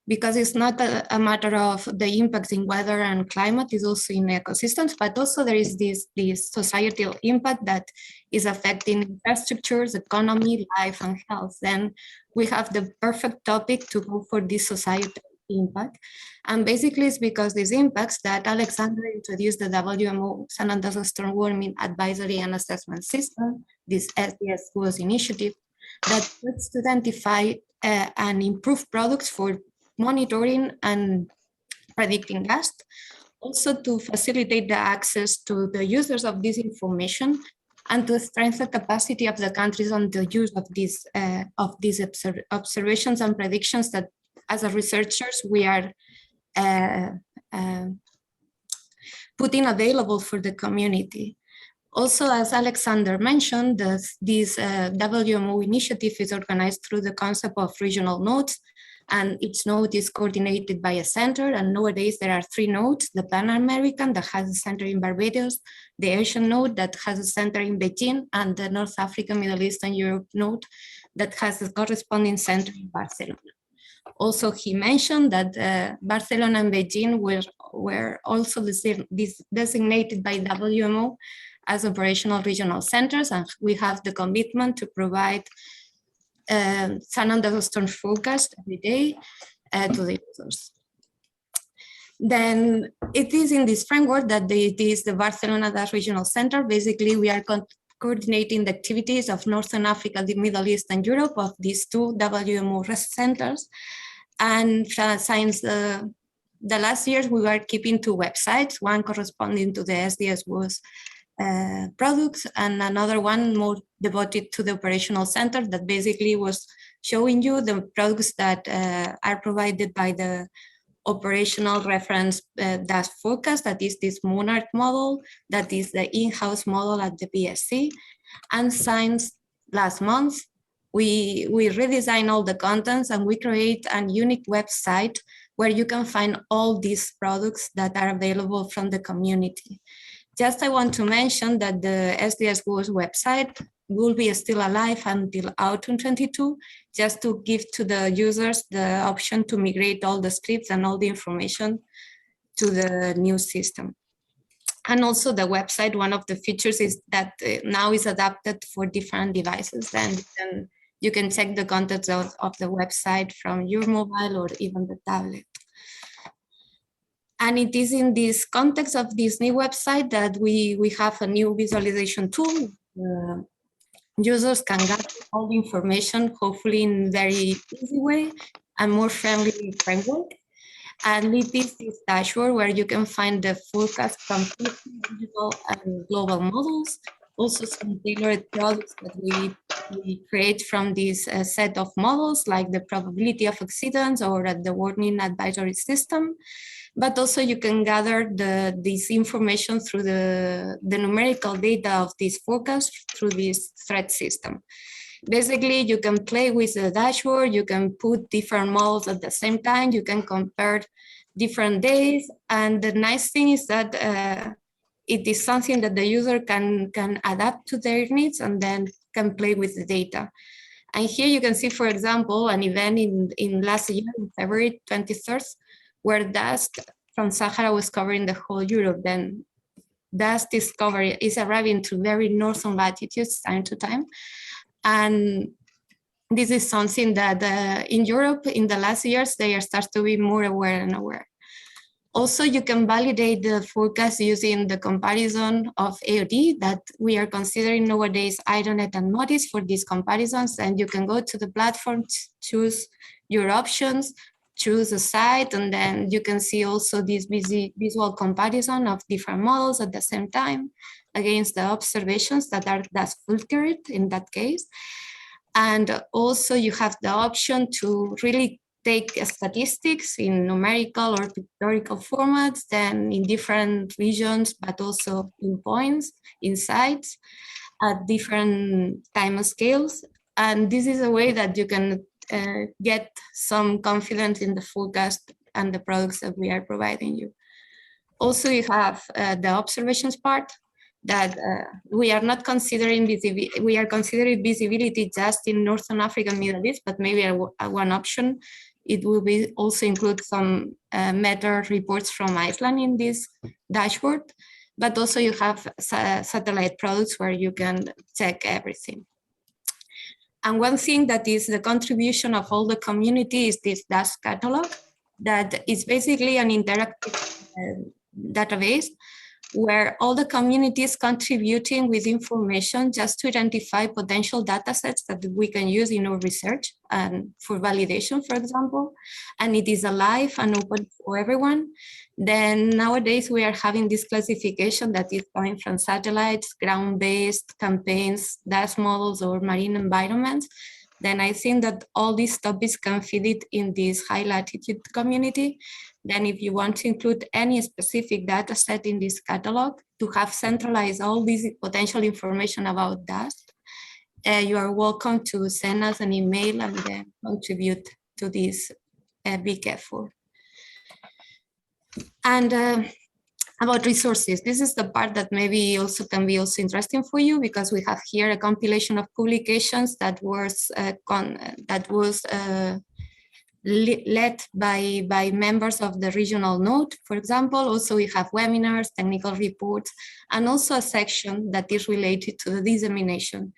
because it's not a matter of the impacts in weather and climate, is also in ecosystems, but also there is this societal impact that is affecting infrastructures, economy, life, and health. Then we have the perfect topic to go for this societal impact. And basically it's because these impacts that Alexander introduced the WMO San Andreas Storm Warming Advisory and Assessment System, this SDS initiative, that lets to identify and improve products for monitoring and predicting dust, also to facilitate the access to the users of this information, and to strengthen the capacity of the countries on the use of these observations and predictions that as a researchers we are putting available for the community. Also, as Alexander mentioned, this WMO initiative is organized through the concept of regional nodes, and each node is coordinated by a center. And nowadays there are 3 nodes: the Pan-American that has a center in Barbados, the Asian node that has a center in Beijing, and the North African, Middle East, and Europe node that has a corresponding center in Barcelona. Also, he mentioned that Barcelona and Beijing were also designated by WMO as operational regional centers, and we have the commitment to provide San Andreas storm forecast every day to the users. Then it is in this framework that it is the Barcelona Regional Center. Basically, we are coordinating the activities of Northern Africa, the Middle East, and Europe of these 2 WMO centers. And since the last years, we were keeping 2 websites, one corresponding to the SDS products, and another one more devoted to the operational center that basically was showing you the products that are provided by the operational reference dust forecast, that is this Monarch model, that is the in-house model at the BSC. And since last month, we redesign all the contents and we create a unique website where you can find all these products that are available from the community. Just I want to mention that the SDS website will be still alive until autumn 22, just to give to the users the option to migrate all the scripts and all the information to the new system. And also the website, one of the features is that now is adapted for different devices. Then you can check the contents of the website from your mobile or even the tablet. And it is in this context of this new website that we have a new visualization tool. Users can gather all the information, hopefully in very easy way and more friendly framework. And it is this dashboard where you can find the forecast from regional and global models, also some tailored products that we create from this set of models, like the probability of accidents or the warning advisory system. But also you can gather this information through the numerical data of this forecast through this thread system. Basically, you can play with the dashboard, you can put different models at the same time, you can compare different days. And the nice thing is that it is something that the user can adapt to their needs and then can play with the data. And here you can see, for example, an event in last year, in February 23rd, where dust from Sahara was covering the whole Europe. Then dust discovery is arriving to very northern latitudes time to time. And this is something that in Europe, in the last years, they start to be more aware and aware. Also, you can validate the forecast using the comparison of AOD that we are considering nowadays IronNet and MODIS for these comparisons. And you can go to the platform, choose your options, choose a site, and then you can see also this visual comparison of different models at the same time against the observations that are filtered in that case. And also you have the option to really take statistics in numerical or pictorial formats, then in different regions, but also in points, in sites, at different time scales. And this is a way that you can get some confidence in the forecast and the products that we are providing you. Also, you have the observations part that we are not considering visibility. We are considering visibility just in Northern Africa and Middle East, but maybe one option. It will be also include some meta reports from Iceland in this dashboard, but also you have satellite products where you can check everything. And one thing that is the contribution of all the community is this dust catalog that is basically an interactive database where all the community is contributing with information just to identify potential data sets that we can use in our research and for validation, for example. And it is alive and open for everyone. Then nowadays we are having this classification that is coming from satellites, ground-based campaigns, dust models, or marine environments. Then I think that all these topics can fit it in this high latitude community. Then if you want to include any specific data set in this catalog to have centralized all this potential information about dust, you are welcome to send us an email and then contribute to this big effort. And about resources, this is the part that maybe also can be also interesting for you because we have here a compilation of publications that was led by members of the regional node, for example. Also, we have webinars, technical reports, and also a section that is related to the dissemination.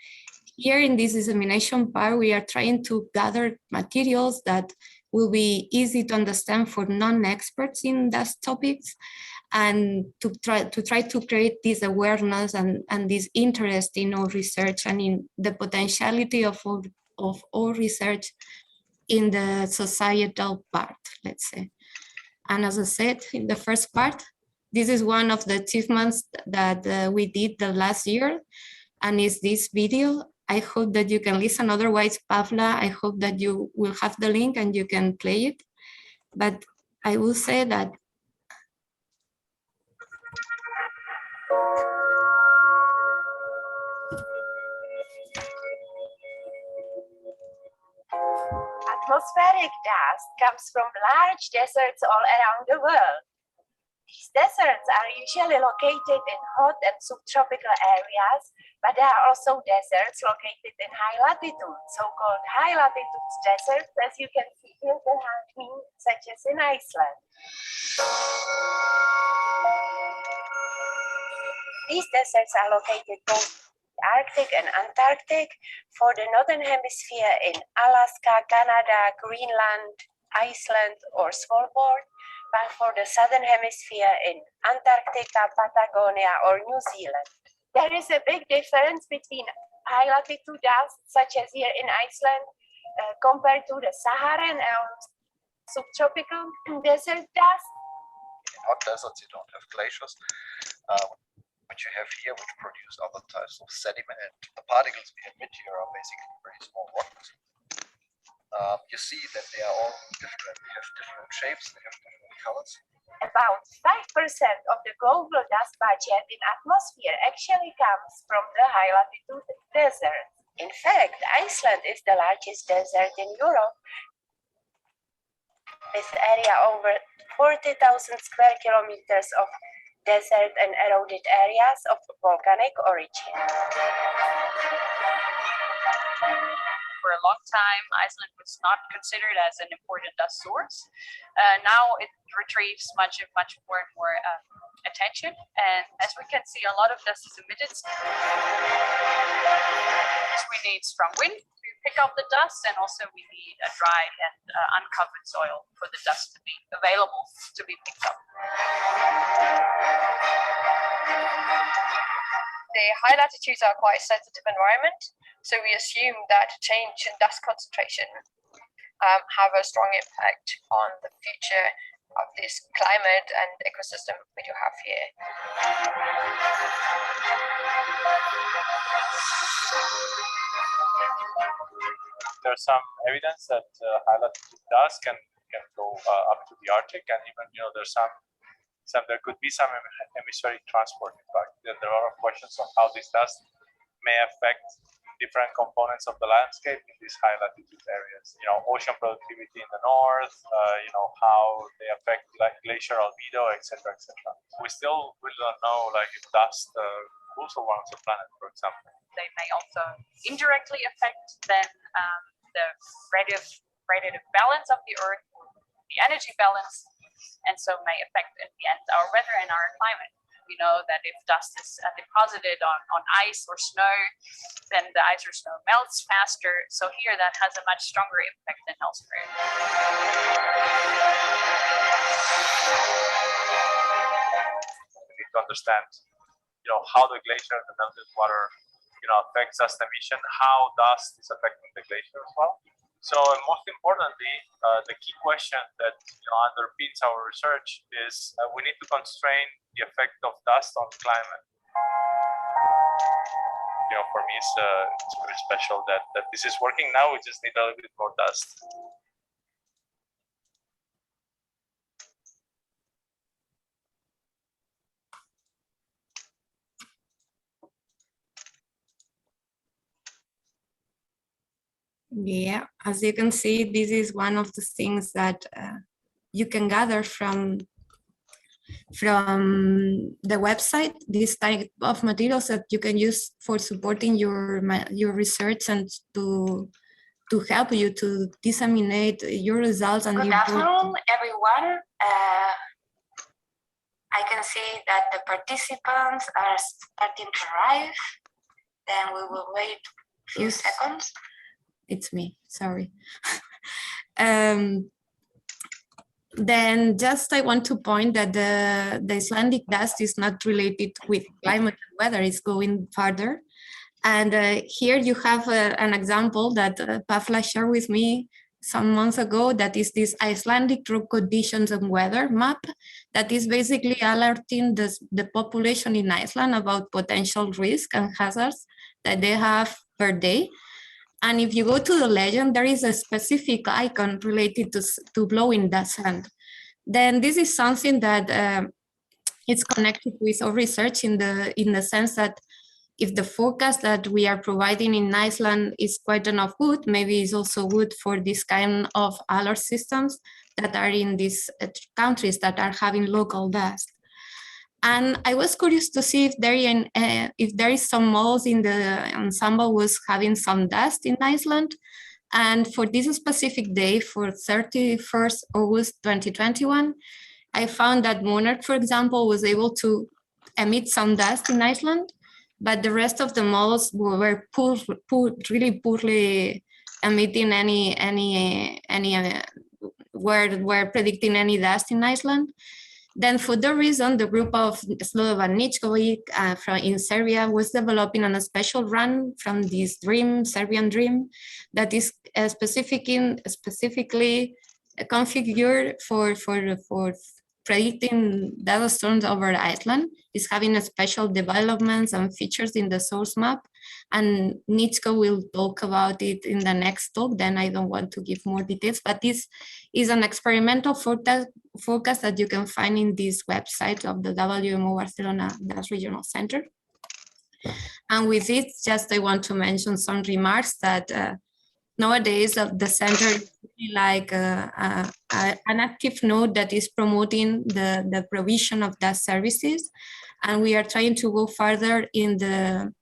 Here in this dissemination part, we are trying to gather materials that will be easy to understand for non-experts in those topics, and to try to create this awareness and this interest in our research and in the potentiality of all research in the societal part, let's say. And as I said in the first part, this is one of the achievements that we did the last year, and is this video. I hope that you can listen, otherwise, Pavla, I hope that you will have the link and you can play it. But I will say that atmospheric dust comes from large deserts all around the world. These deserts are usually located in hot and subtropical areas, but there are also deserts located in high latitudes, so-called high latitude deserts, as you can see here behind me, such as in Iceland. These deserts are located both Arctic and Antarctic. For the Northern Hemisphere in Alaska, Canada, Greenland, Iceland, or Svalbard. but for the southern hemisphere in Antarctica, Patagonia, or New Zealand. There is a big difference between high latitude dust, such as here in Iceland, compared to the Saharan or subtropical desert dust. In hot deserts, you don't have glaciers, which you have here, which produce other types of sediment. And the particles we emit here are basically very small rocks. You see that they are all different. They have different shapes, they have different colors. About 5% of the global dust budget in atmosphere actually comes from the high latitude desert. In fact, Iceland is the largest desert in Europe, with area over 40,000 square kilometers of desert and eroded areas of volcanic origin. For a long time, Iceland was not considered as an important dust source. Now it retrieves much more and more attention. And as we can see, a lot of dust is emitted. So we need strong wind to pick up the dust, and also we need a dry and uncovered soil for the dust to be available to be picked up. The high latitudes are quite a sensitive environment, so we assume that change in dust concentration have a strong impact on the future of this climate and ecosystem we do have here. There's some evidence that high latitude dust can go up to the Arctic, and even there's some there could be some hemispheric transport. In fact, there are a lot of questions on how this dust may affect different components of the landscape in these high latitude areas. Ocean productivity in the north, how they affect glacier albedo, etc., etc. We still really don't know, if dust also warms the planet, for example. They may also indirectly affect then the radiative balance of the Earth, the energy balance, and so may affect in the end our weather and our climate. We know that if dust is deposited on ice or snow, then the ice or snow melts faster. So here that has a much stronger impact than elsewhere. We need to understand, how the glacier and the melted water, affects dust emission, how dust is affecting the glacier as well. So most importantly, the key question that underpins our research is we need to constrain the effect of dust on climate. For me, it's very special that this is working now. We just need a little bit more dust. Yeah, as you can see, this is one of the things that you can gather from the website, this type of materials that you can use for supporting your research and to help you to disseminate your results. And good afternoon, everyone. I can see that the participants are starting to arrive. Then we will wait a few seconds. It's me, sorry. Then just I want to point that the Icelandic dust is not related with climate and weather, it's going further. And here you have an example that Pavla shared with me some months ago, that is this Icelandic rock conditions and weather map that is basically alerting the population in Iceland about potential risk and hazards that they have per day. And if you go to the legend, there is a specific icon related to blowing dust sand. Then this is something that it's connected with our research in the sense that if the forecast that we are providing in Iceland is quite enough good, maybe it's also good for this kind of alert systems that are in these countries that are having local dust. And I was curious to see if there is some models in the ensemble was having some dust in Iceland. And for this specific day, for 31st August 2021, I found that Monarch, for example, was able to emit some dust in Iceland, but the rest of the models were really poorly emitting any were predicting any dust in Iceland. Then for the reason, the group of Slobodan Ničković in Serbia was developing on a special run from this dream, Serbian dream, that is specifically configured for predicting data storms over Iceland. Is having a special developments and features in the source map. And Ničko will talk about it in the next talk, then I don't want to give more details, but this is an experimental forecast that you can find in this website of the WMO Barcelona Dust Regional Center. And with it, just I want to mention some remarks that nowadays the center is really like an active node that is promoting the provision of dust services. And we are trying to go further in the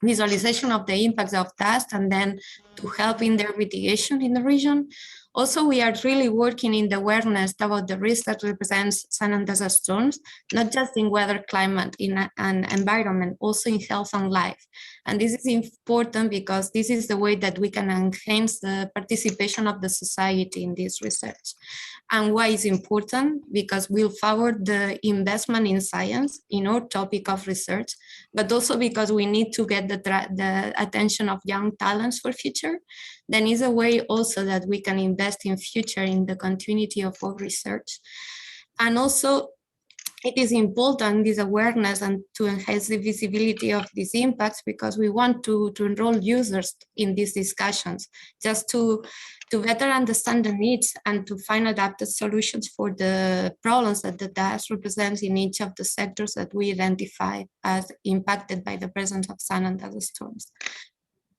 visualization of the impacts of dust and then to help in their mitigation in the region. Also, we are really working in the awareness about the risk that represents sun and dust storms, not just in weather, climate, in an environment, also in health and life. And this is important because this is the way that we can enhance the participation of the society in this research. And why is important? Because we'll forward the investment in science in our topic of research, but also because we need to get the attention of young talents for future. Then is a way also that we can invest in future in the continuity of our research. And also it is important, this awareness, and to enhance the visibility of these impacts, because we want to enroll users in these discussions, just to better understand the needs and to find adapted solutions for the problems that the dust represents in each of the sectors that we identify as impacted by the presence of sun and dust storms.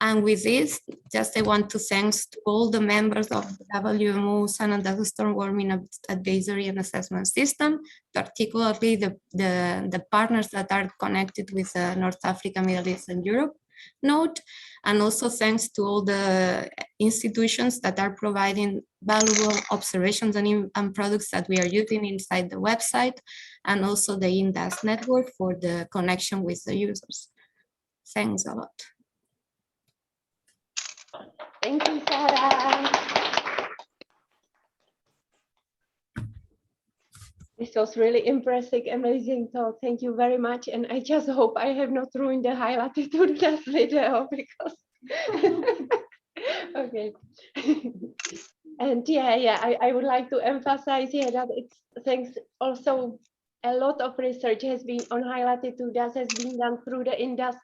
And with this, just I want to thank to all the members of the WMO Sun and Dust Storm Warming Advisory and Assessment System, particularly the partners that are connected with North Africa, Middle East, and Europe node. And also thanks to all the institutions that are providing valuable observations and products that we are using inside the website, and also the INDAS network for the connection with the users. Thanks a lot. Thank you, Sarah. This was really impressive, amazing talk. Thank you very much. And I just hope I have not ruined the High Latitude Dust video because, okay. And I would like to emphasize here that it's thanks also a lot of research has been on High Latitude Dust has been done through the INDAS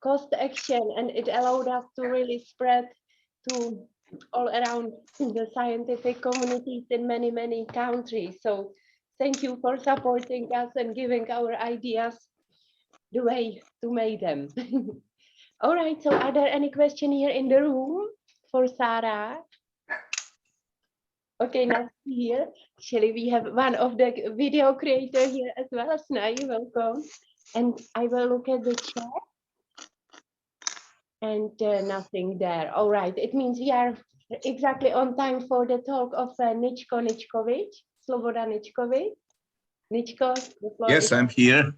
cost action, and it allowed us to really spread to all around the scientific communities in many, many countries. So thank you for supporting us and giving our ideas the way to make them. All right, so are there any questions here in the room for Sarah? Okay, now here, actually we have one of the video creators here as well. Snai, welcome. And I will look at the chat. And nothing there. All right, it means we are exactly on time for the talk of Ničko Ničković, Slobodan Ničković. Ničko, the floor. Yes, I'm here.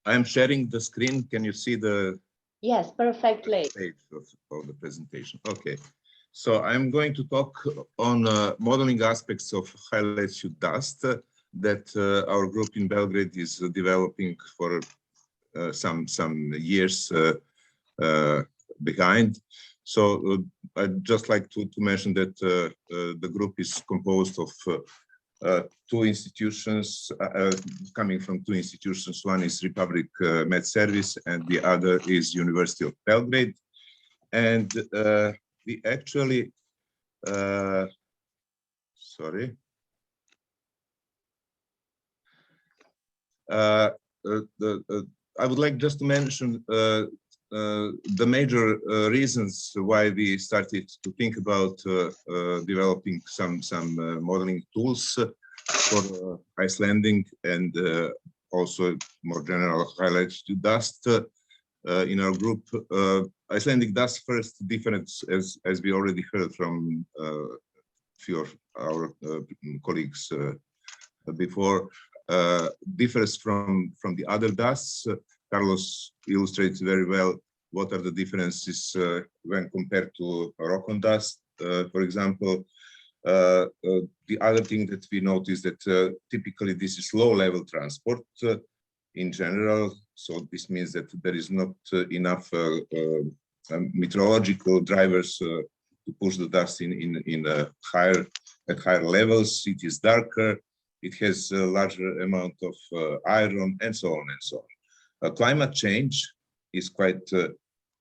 I'm sharing the screen. Can you see the Yes, perfectly. page of the presentation? Okay, so I'm going to talk on modeling aspects of high latitude dust that our group in Belgrade is developing for some years behind. So I'd just like to mention that the group is composed of two institutions, coming from two institutions. One is Republic Med Service and the other is University of Belgrade. And we actually, sorry. I would like just to mention the major reasons why we started to think about developing some modeling tools for Icelandic and also more general high latitude dust in our group. Icelandic dust first difference, as we already heard from a few of our colleagues before, differs from the other dusts. Carlos illustrates very well what are the differences when compared to rock on dust. For example, the other thing that we notice that typically this is low-level transport in general. So this means that there is not enough meteorological drivers to push the dust in at higher levels. It is darker. It has a larger amount of iron, and so on and so on. Climate change is quite a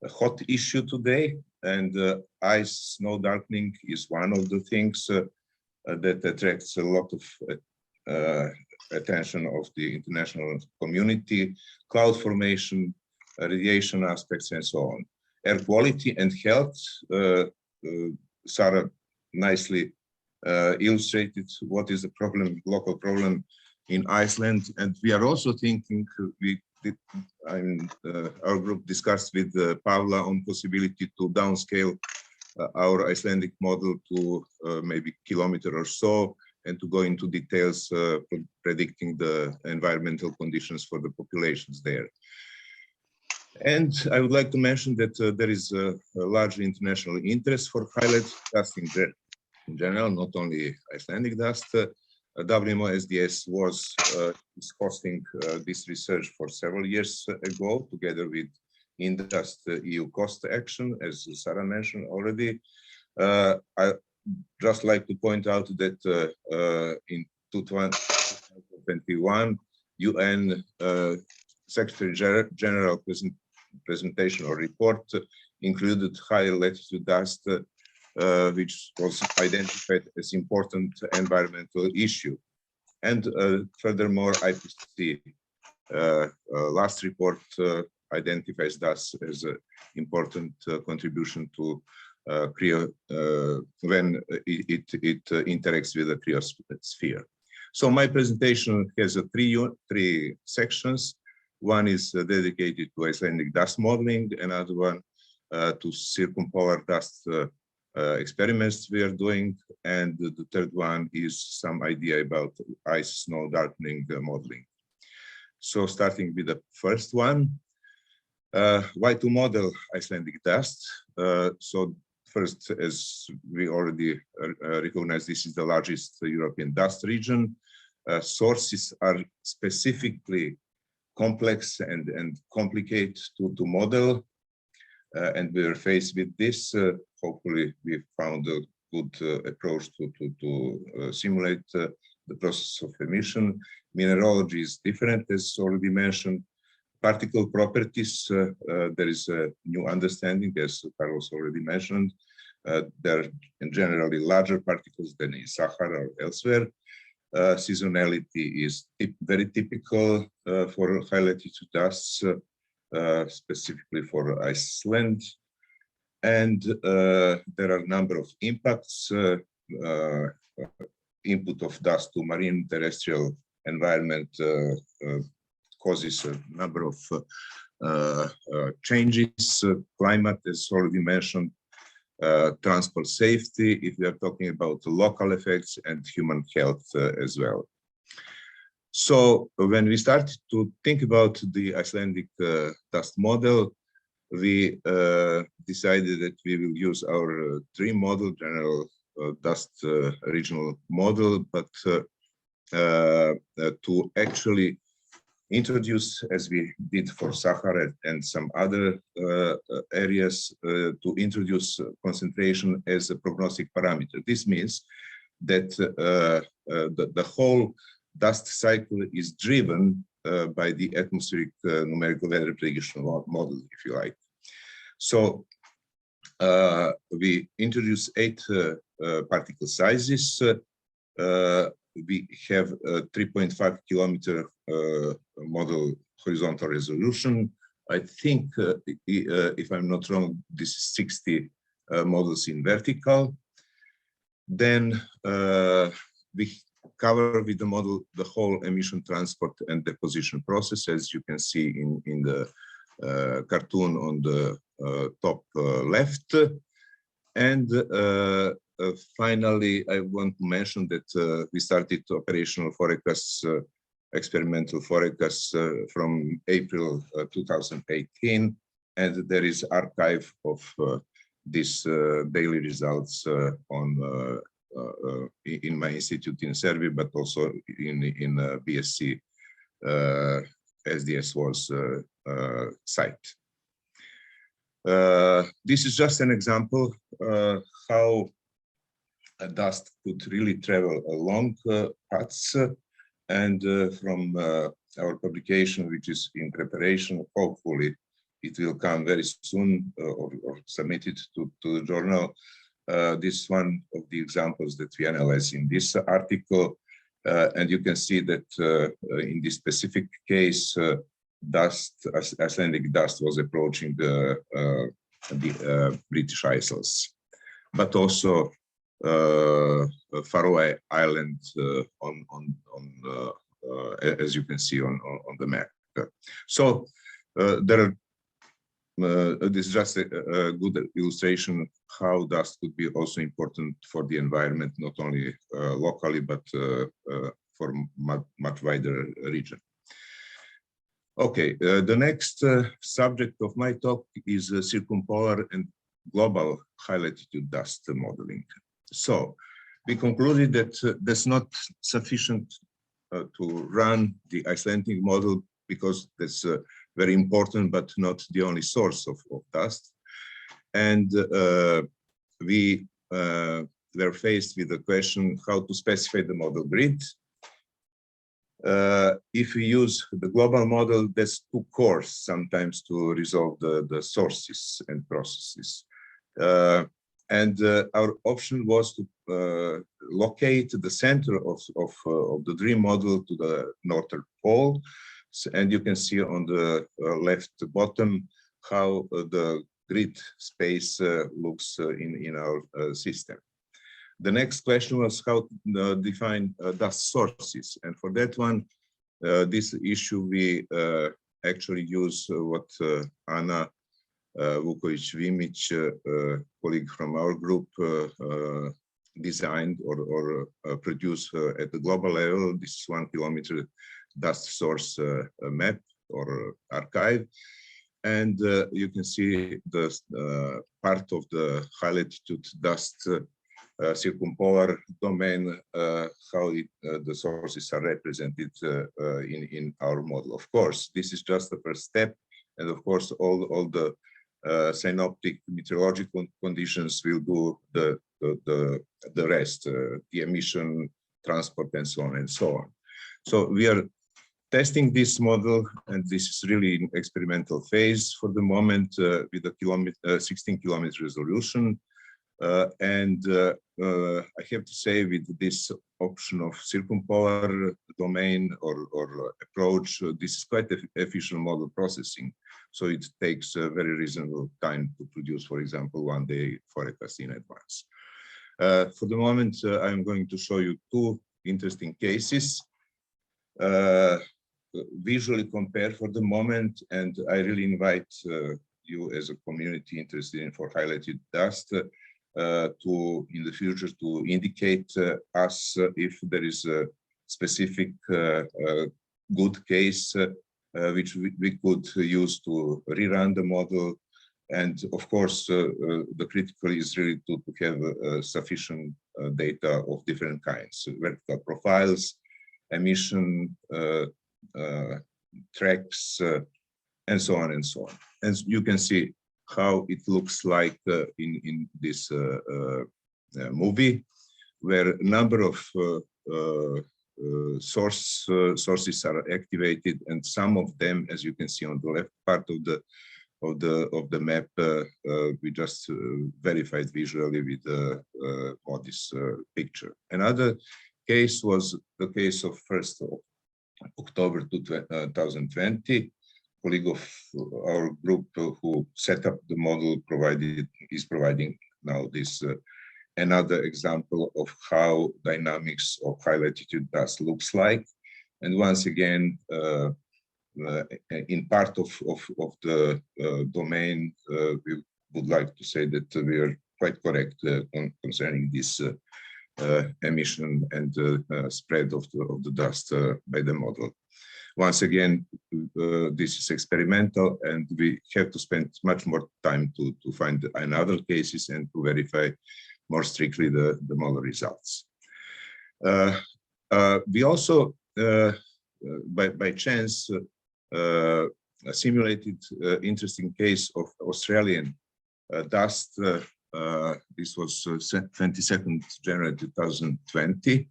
hot issue today, and ice snow darkening is one of the things that attracts a lot of attention of the international community. Cloud formation, radiation aspects, and so on. Air quality and health. Sarah nicely illustrated what is the problem, local problem in Iceland, and we are also thinking. Our group discussed with Paula on possibility to downscale our Icelandic model to maybe kilometer or so, and to go into details predicting the environmental conditions for the populations there. And I would like to mention that there is a large international interest for high-latitude dust in general, not only Icelandic dust. WMO-SDS is hosting this research for several years ago, together with Indust EU Cost Action, as Sarah mentioned already. I just like to point out that in 2021, UN Secretary General presentation or report included high latitude dust, which was identified as important environmental issue. And furthermore, IPCC last report identifies dust as an important contribution to when it interacts with the cryosphere. So my presentation has three sections. One is dedicated to Icelandic dust modeling, another one to circumpolar dust experiments we are doing, and the third one is some idea about ice snow darkening modeling. So starting with the first one, why to model Icelandic dust? So first, as we already recognize, this is the largest European dust region. Sources are specifically complex and complicated to model, and we are faced with this. Hopefully, we found a good approach to simulate the process of emission. Mineralogy is different, as already mentioned. Particle properties, there is a new understanding, as Carlos already mentioned. There are generally larger particles than in Sahara or elsewhere. Seasonality is very typical for high latitude dusts, specifically for Iceland. And there are a number of impacts. Input of dust to marine terrestrial environment causes a number of changes. Climate, as already mentioned, transport safety, if we are talking about local effects, and human health as well. So when we started to think about the Icelandic dust model, we decided that we will use our dream model, general dust regional model, but to actually introduce, as we did for Sahara and some other areas, to introduce concentration as a prognostic parameter. This means that the whole dust cycle is driven by the atmospheric numerical weather prediction model, if you like. So we introduce 8 particle sizes. We have a 3.5 kilometer model horizontal resolution. I think, if I'm not wrong, this is 60 models in vertical. Then we cover with the model the whole emission transport and deposition process, as you can see in the cartoon on the top left. And finally, I want to mention that we started operational forecasts, experimental forecasts from April 2018, and there is archive of these daily results in my institute in Serbia, but also in BSc SDS was site. This is just an example how a dust could really travel along paths, and from our publication, which is in preparation, hopefully it will come very soon or submitted to the journal. This is one of the examples that we analyze in this article, and you can see that in this specific case, Icelandic dust was approaching the British Isles, but also Faroe Island as you can see on the map. So this is just a good illustration how dust could be also important for the environment, not only locally, but for much wider region. Okay, the next subject of my talk is circumpolar and global high latitude dust modeling. So we concluded that that's not sufficient to run the Icelandic model, because that's very important, but not the only source of dust. And we were faced with the question how to specify the model grid. If we use the global model, that's too coarse sometimes to resolve the sources and processes. And our option was to locate the center of the dream model to the northern pole. And you can see on the left bottom how the grid space looks in our system. The next question was how to define dust sources. And for that one, this issue, we actually use what Anna Vukovic-Vimic, colleague from our group, designed or produced at the global level. This is 1 kilometer dust source map or archive. And you can see the part of the high latitude dust circumpolar domain, how the sources are represented in our model. Of course, this is just the first step. And of course, all the synoptic meteorological conditions will do the rest, the emission, transport, and so on and so on. So we are testing this model, and this is really in experimental phase for the moment with a 16 kilometer resolution. And I have to say, with this option of circumpolar domain or approach, this is quite efficient model processing. So it takes a very reasonable time to produce, for example, 1 day forecast in advance. For the moment, I'm going to show you 2 interesting cases. Visually compare for the moment, and I really invite you as a community interested in for high latitude dust to, in the future, to indicate us if there is a specific good case which we could use to rerun the model. And of course, the critical is really to have sufficient data of different kinds, vertical profiles, emission, tracks, and so on and so on. And you can see how it looks like in this movie, where a number of sources are activated, and some of them, as you can see on the left part of the map, we just verified visually with this picture. Another case was the case of 1st of October 2020. Colleague of our group who set up the model is providing now this another example of how dynamics of high latitude dust looks like. And once again, in part of the domain, we would like to say that we are quite correct concerning this emission and spread of the dust by the model. once again, this is experimental, and we have to spend much more time to find another cases and to verify more strictly the model results. We also, by chance, simulated interesting case of Australian dust. This was 22nd January 2020.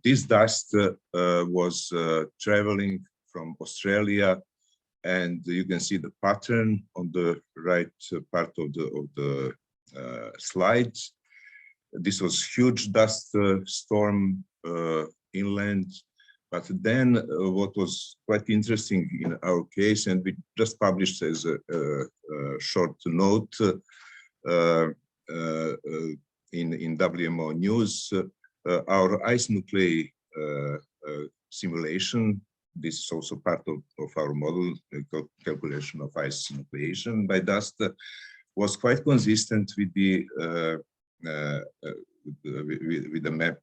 This dust was traveling from Australia, and you can see the pattern on the right part of the slide. This was huge dust storm inland, but then what was quite interesting in our case, and we just published as a short note in WMO News, our ice nuclei simulation. This is also part of our model calculation of ice nucleation by dust, was quite consistent with the map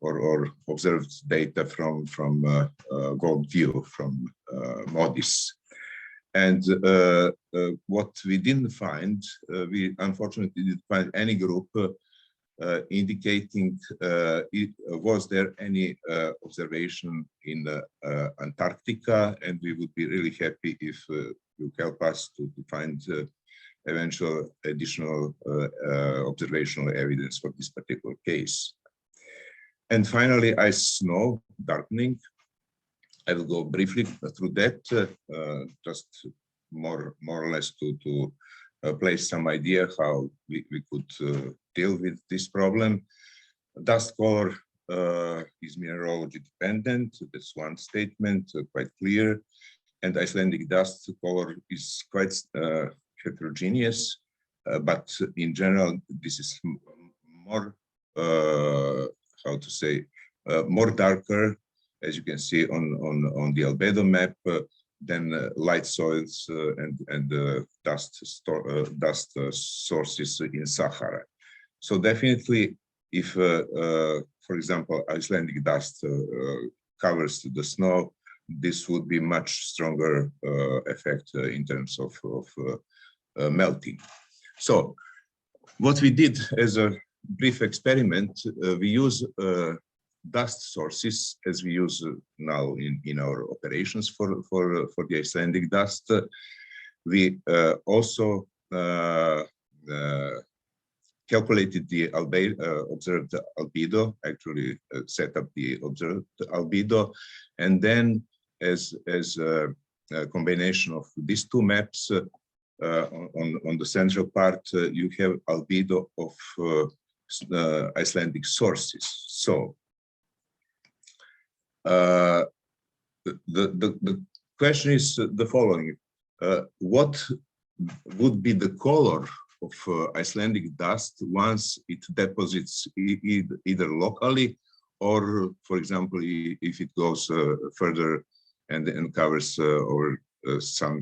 or observed data from Gold View from MODIS. And what we didn't find, we unfortunately didn't find any group indicating was there any observation in Antarctica, and we would be really happy if you help us to find eventual additional observational evidence for this particular case. And finally, ice snow darkening. I will go briefly through that, just more or less to place some idea how we could deal with this problem. Dust color is mineralogy dependent. That's one statement, quite clear. And Icelandic dust color is quite heterogeneous, but in general, this is more, how to say, more darker, as you can see on the albedo map, than light soils and dust sources in Sahara. So definitely, if, for example, Icelandic dust covers the snow, this would be much stronger effect in terms of melting. So what we did as a brief experiment, we use dust sources as we use now in our operations for the Icelandic dust. We also calculated the observed albedo, actually set up the observed albedo, and then as a combination of these two maps, on the central part, you have albedo of Icelandic sources. So the question is the following: what would be the color of Icelandic dust once it deposits either locally, or, for example, if it goes further and covers or some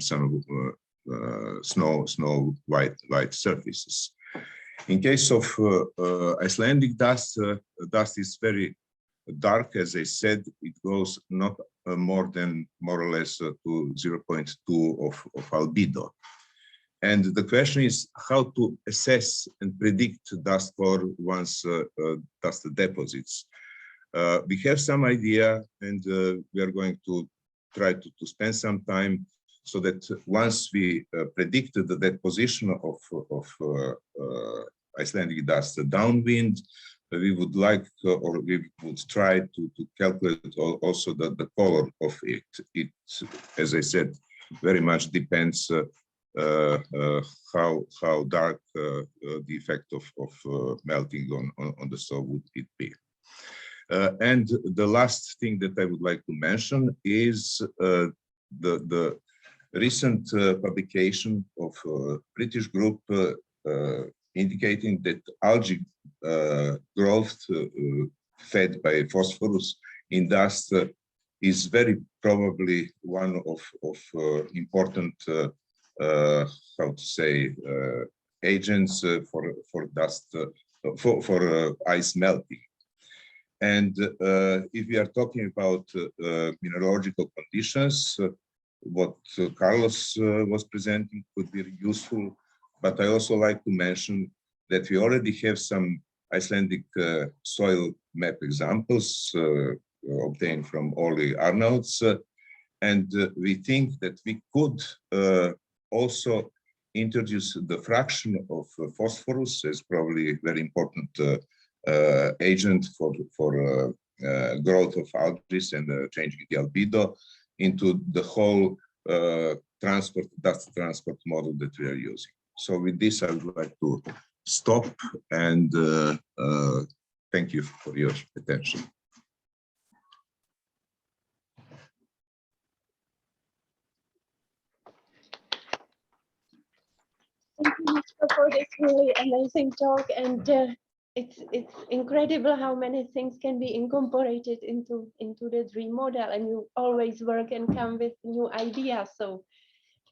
snow white surfaces? In case of Icelandic dust, dust is very dark. As I said, it goes not more or less to 0.2 of albedo. And the question is how to assess and predict dust color once dust deposits. We have some idea, and we are going to try to spend some time so that once we predict the deposition of Icelandic dust downwind, we would like, or we would try to calculate also the color of it. It, as I said, very much depends how dark the effect of melting on the snow would it be. And the last thing that I would like to mention is the recent publication of a British group indicating that algae growth fed by phosphorus in dust is very probably one of important, how to say, agents for dust, for ice melting. And if we are talking about mineralogical conditions, what Carlos was presenting could be useful. But I also like to mention that we already have some Icelandic soil map examples obtained from Oli Arnolds. And we think that we could also introduce the fraction of phosphorus as probably a very important agent for growth of algae and changing the albedo into the whole dust transport model that we are using. So with this, I would like to stop and thank you for your attention. Thank you, Mr. for this really amazing talk, and it's incredible how many things can be incorporated into the dream model, and you always work and come with new ideas. So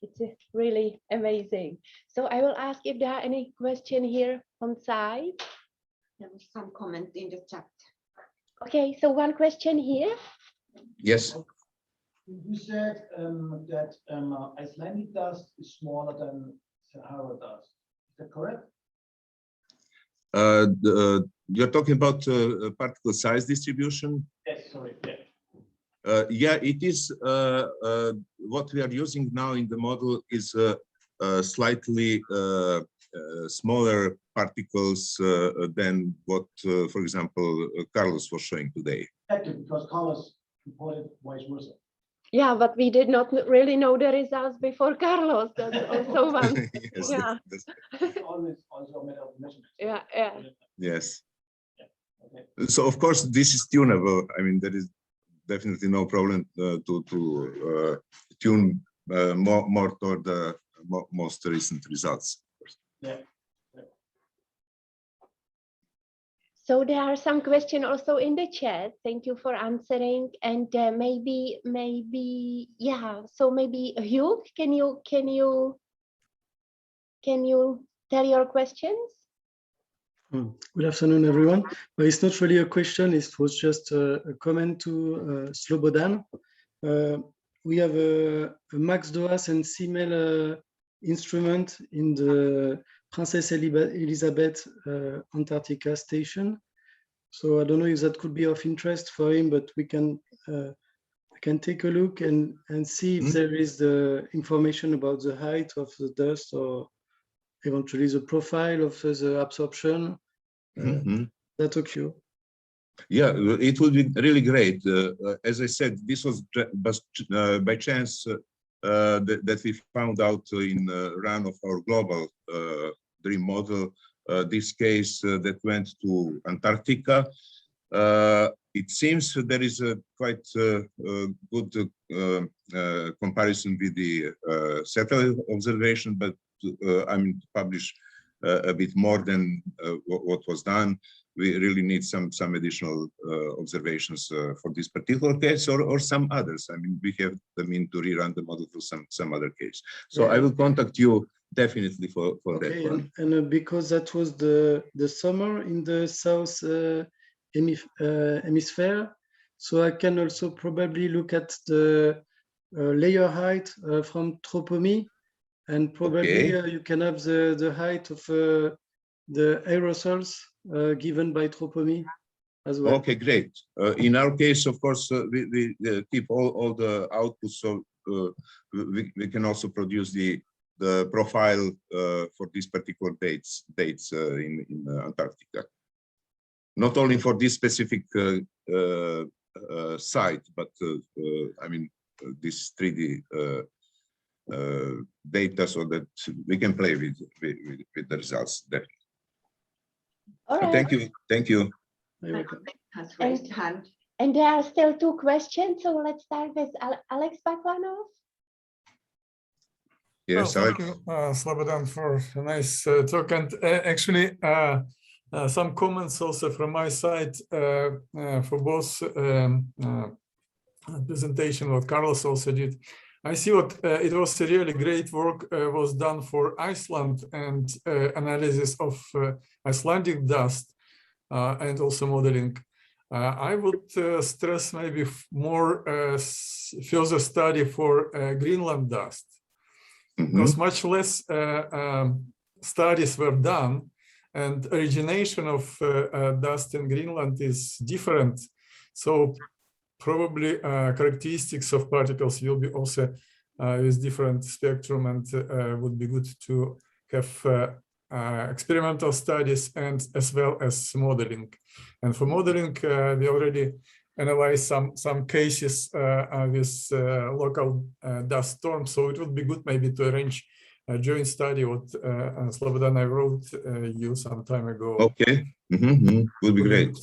it's really amazing. So I will ask if there are any question here on site. There was some comment in the chat. Okay, so one question here. Yes. You said that Icelandic dust is smaller than Sahara dust. Is that correct? You're talking about particle size distribution? Yes, sorry. Yeah. Yeah, it is. What we are using now in the model is slightly smaller particles than what, for example, Carlos was showing today. Exactly, because Carlos reported vice versa. Yeah, but we did not really know the results before Carlos. That's also one. Yes, Yeah. It's always also a matter of measurement. Yeah, yeah. Yes. Yeah. Okay. So of course this is tunable. I mean, there is definitely no problem to tune more toward the most recent results. Yeah. So there are some questions also in the chat. Thank you for answering. And maybe, yeah. So maybe Hugh, can you tell your questions? Good afternoon, everyone. Well, it's not really a question. It was just a comment to Slobodan. We have a Max Doas and CMEL instrument in the Princess Elizabeth Antarctica station. So I don't know if that could be of interest for him, but we can take a look and see if there is the information about the height of the dust or eventually the profile of the absorption. That occur. Yeah, it would be really great. As I said, this was by chance that we found out in run of our global dream model, this case that went to Antarctica. It seems there is a quite good comparison with the satellite observation, but I mean, to publish a bit more than what was done, we really need some additional observations for this particular case or some others. I mean, we have the mean to rerun the model for some other case. So yeah. I will contact you definitely for that one. And because that was the summer in the south hemisphere, so I can also probably look at the layer height from Tropomi, and probably you can have the height of the aerosols given by Tropomi as well. Okay, great. In our case, of course, we keep all the outputs, so we can also produce the profile for these particular dates in Antarctica. Not only for this specific site, but I mean this 3D data, so that we can play with the results. Definitely. All right. Thank you. Has raised hand. And there are still two questions, so let's start with Alex Baklanov. Yes, well, thank you, Slobodan, for a nice talk. And actually, some comments also from my side for both presentation, what Carlos also did. I see what it was a really great work was done for Iceland and analysis of Icelandic dust and also modeling. I would stress maybe more further study for Greenland dust, because much less studies were done, and origination of dust in Greenland is different. So probably characteristics of particles will be also with different spectrum, and would be good to have experimental studies and as well as modeling. And for modeling, we already analyzed some cases with local dust storms. So it would be good maybe to arrange a joint study what Slobodan I wrote you some time ago. Okay, would be great.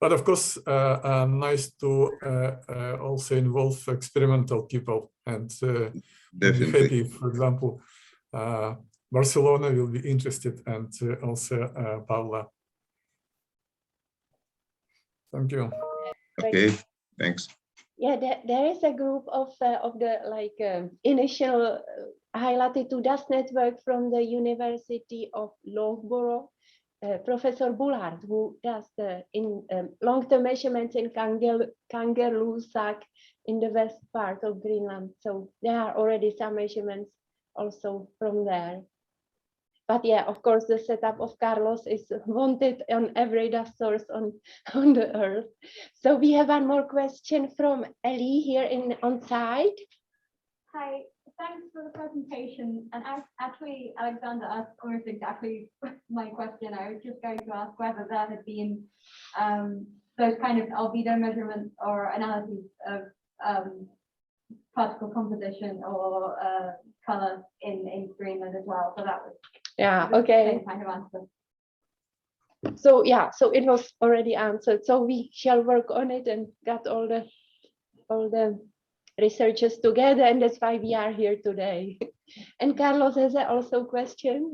But of course, nice to also involve experimental people, and be happy, for example, Barcelona will be interested, and also Paula. Thank you. Okay, thanks. Yeah, there is a group of the initial High Latitude Dust network from the University of Loughborough, Professor Bullard, who does the long-term measurements in Kangerlussuaq in the west part of Greenland. So there are already some measurements also from there. But yeah, of course, the setup of Carlos is wanted on every dust source on the Earth. So we have one more question from Ellie here on site. Hi, thanks for the presentation. And actually, Alexander asked almost exactly my question. I was just going to ask whether there had been those kind of albedo measurements or analyses of particle composition or color in Greenland as well. So that was okay. the same kind of answer. So yeah, so it was already answered. So we shall work on it and got all the researchers together, and that's why we are here today. And Carlos has also a question.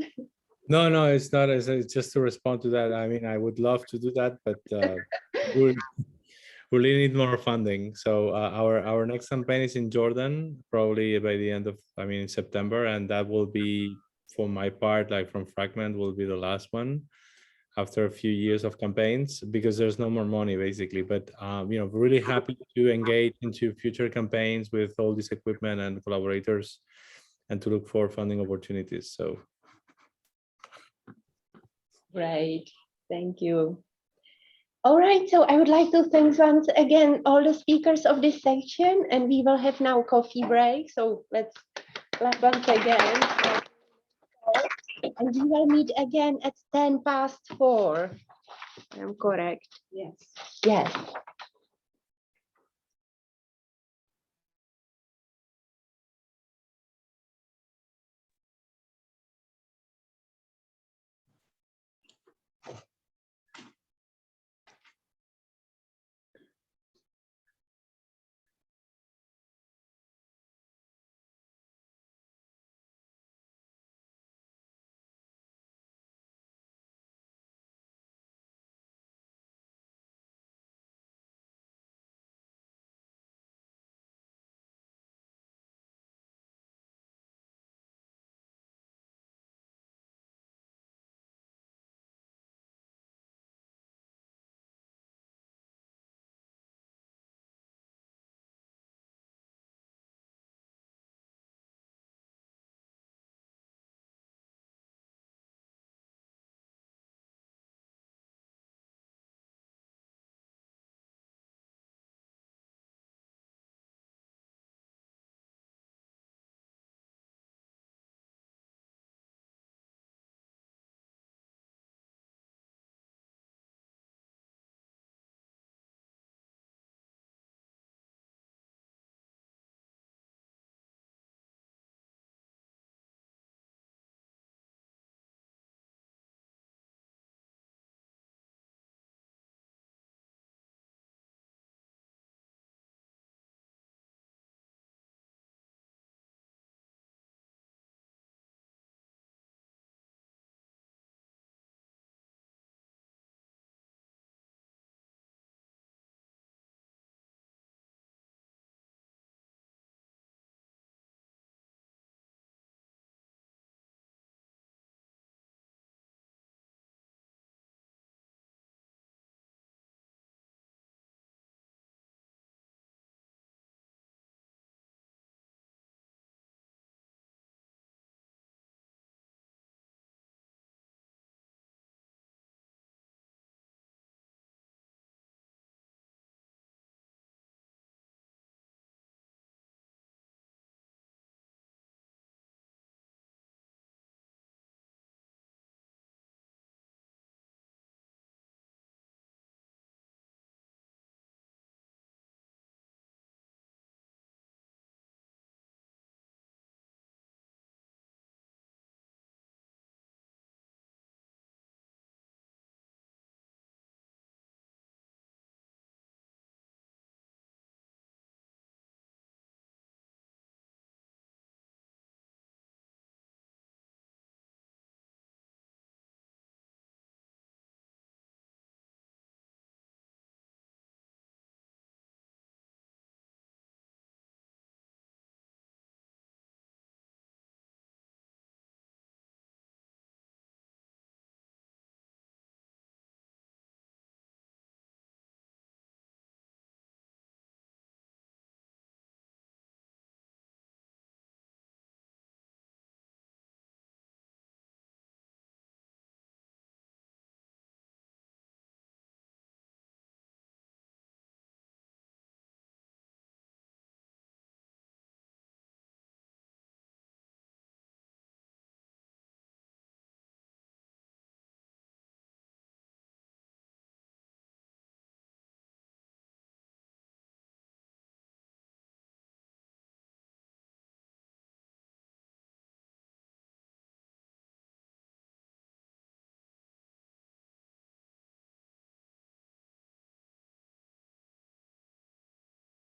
No, it's not. It's just to respond to that. I mean, I would love to do that, but we really need more funding. So our next campaign is in Jordan, probably by the end of, in September, and that will be, for my part, like from Fragment, will be the last one after a few years of campaigns, because there's no more money basically. But we're really happy to engage into future campaigns with all this equipment and collaborators, and to look for funding opportunities. So great, thank you. All right, so I would like to thank once again all the speakers of this section, and we will have now coffee break. So let's clap once again. And we will meet again at 4:10. I'm correct? Yes. Yes.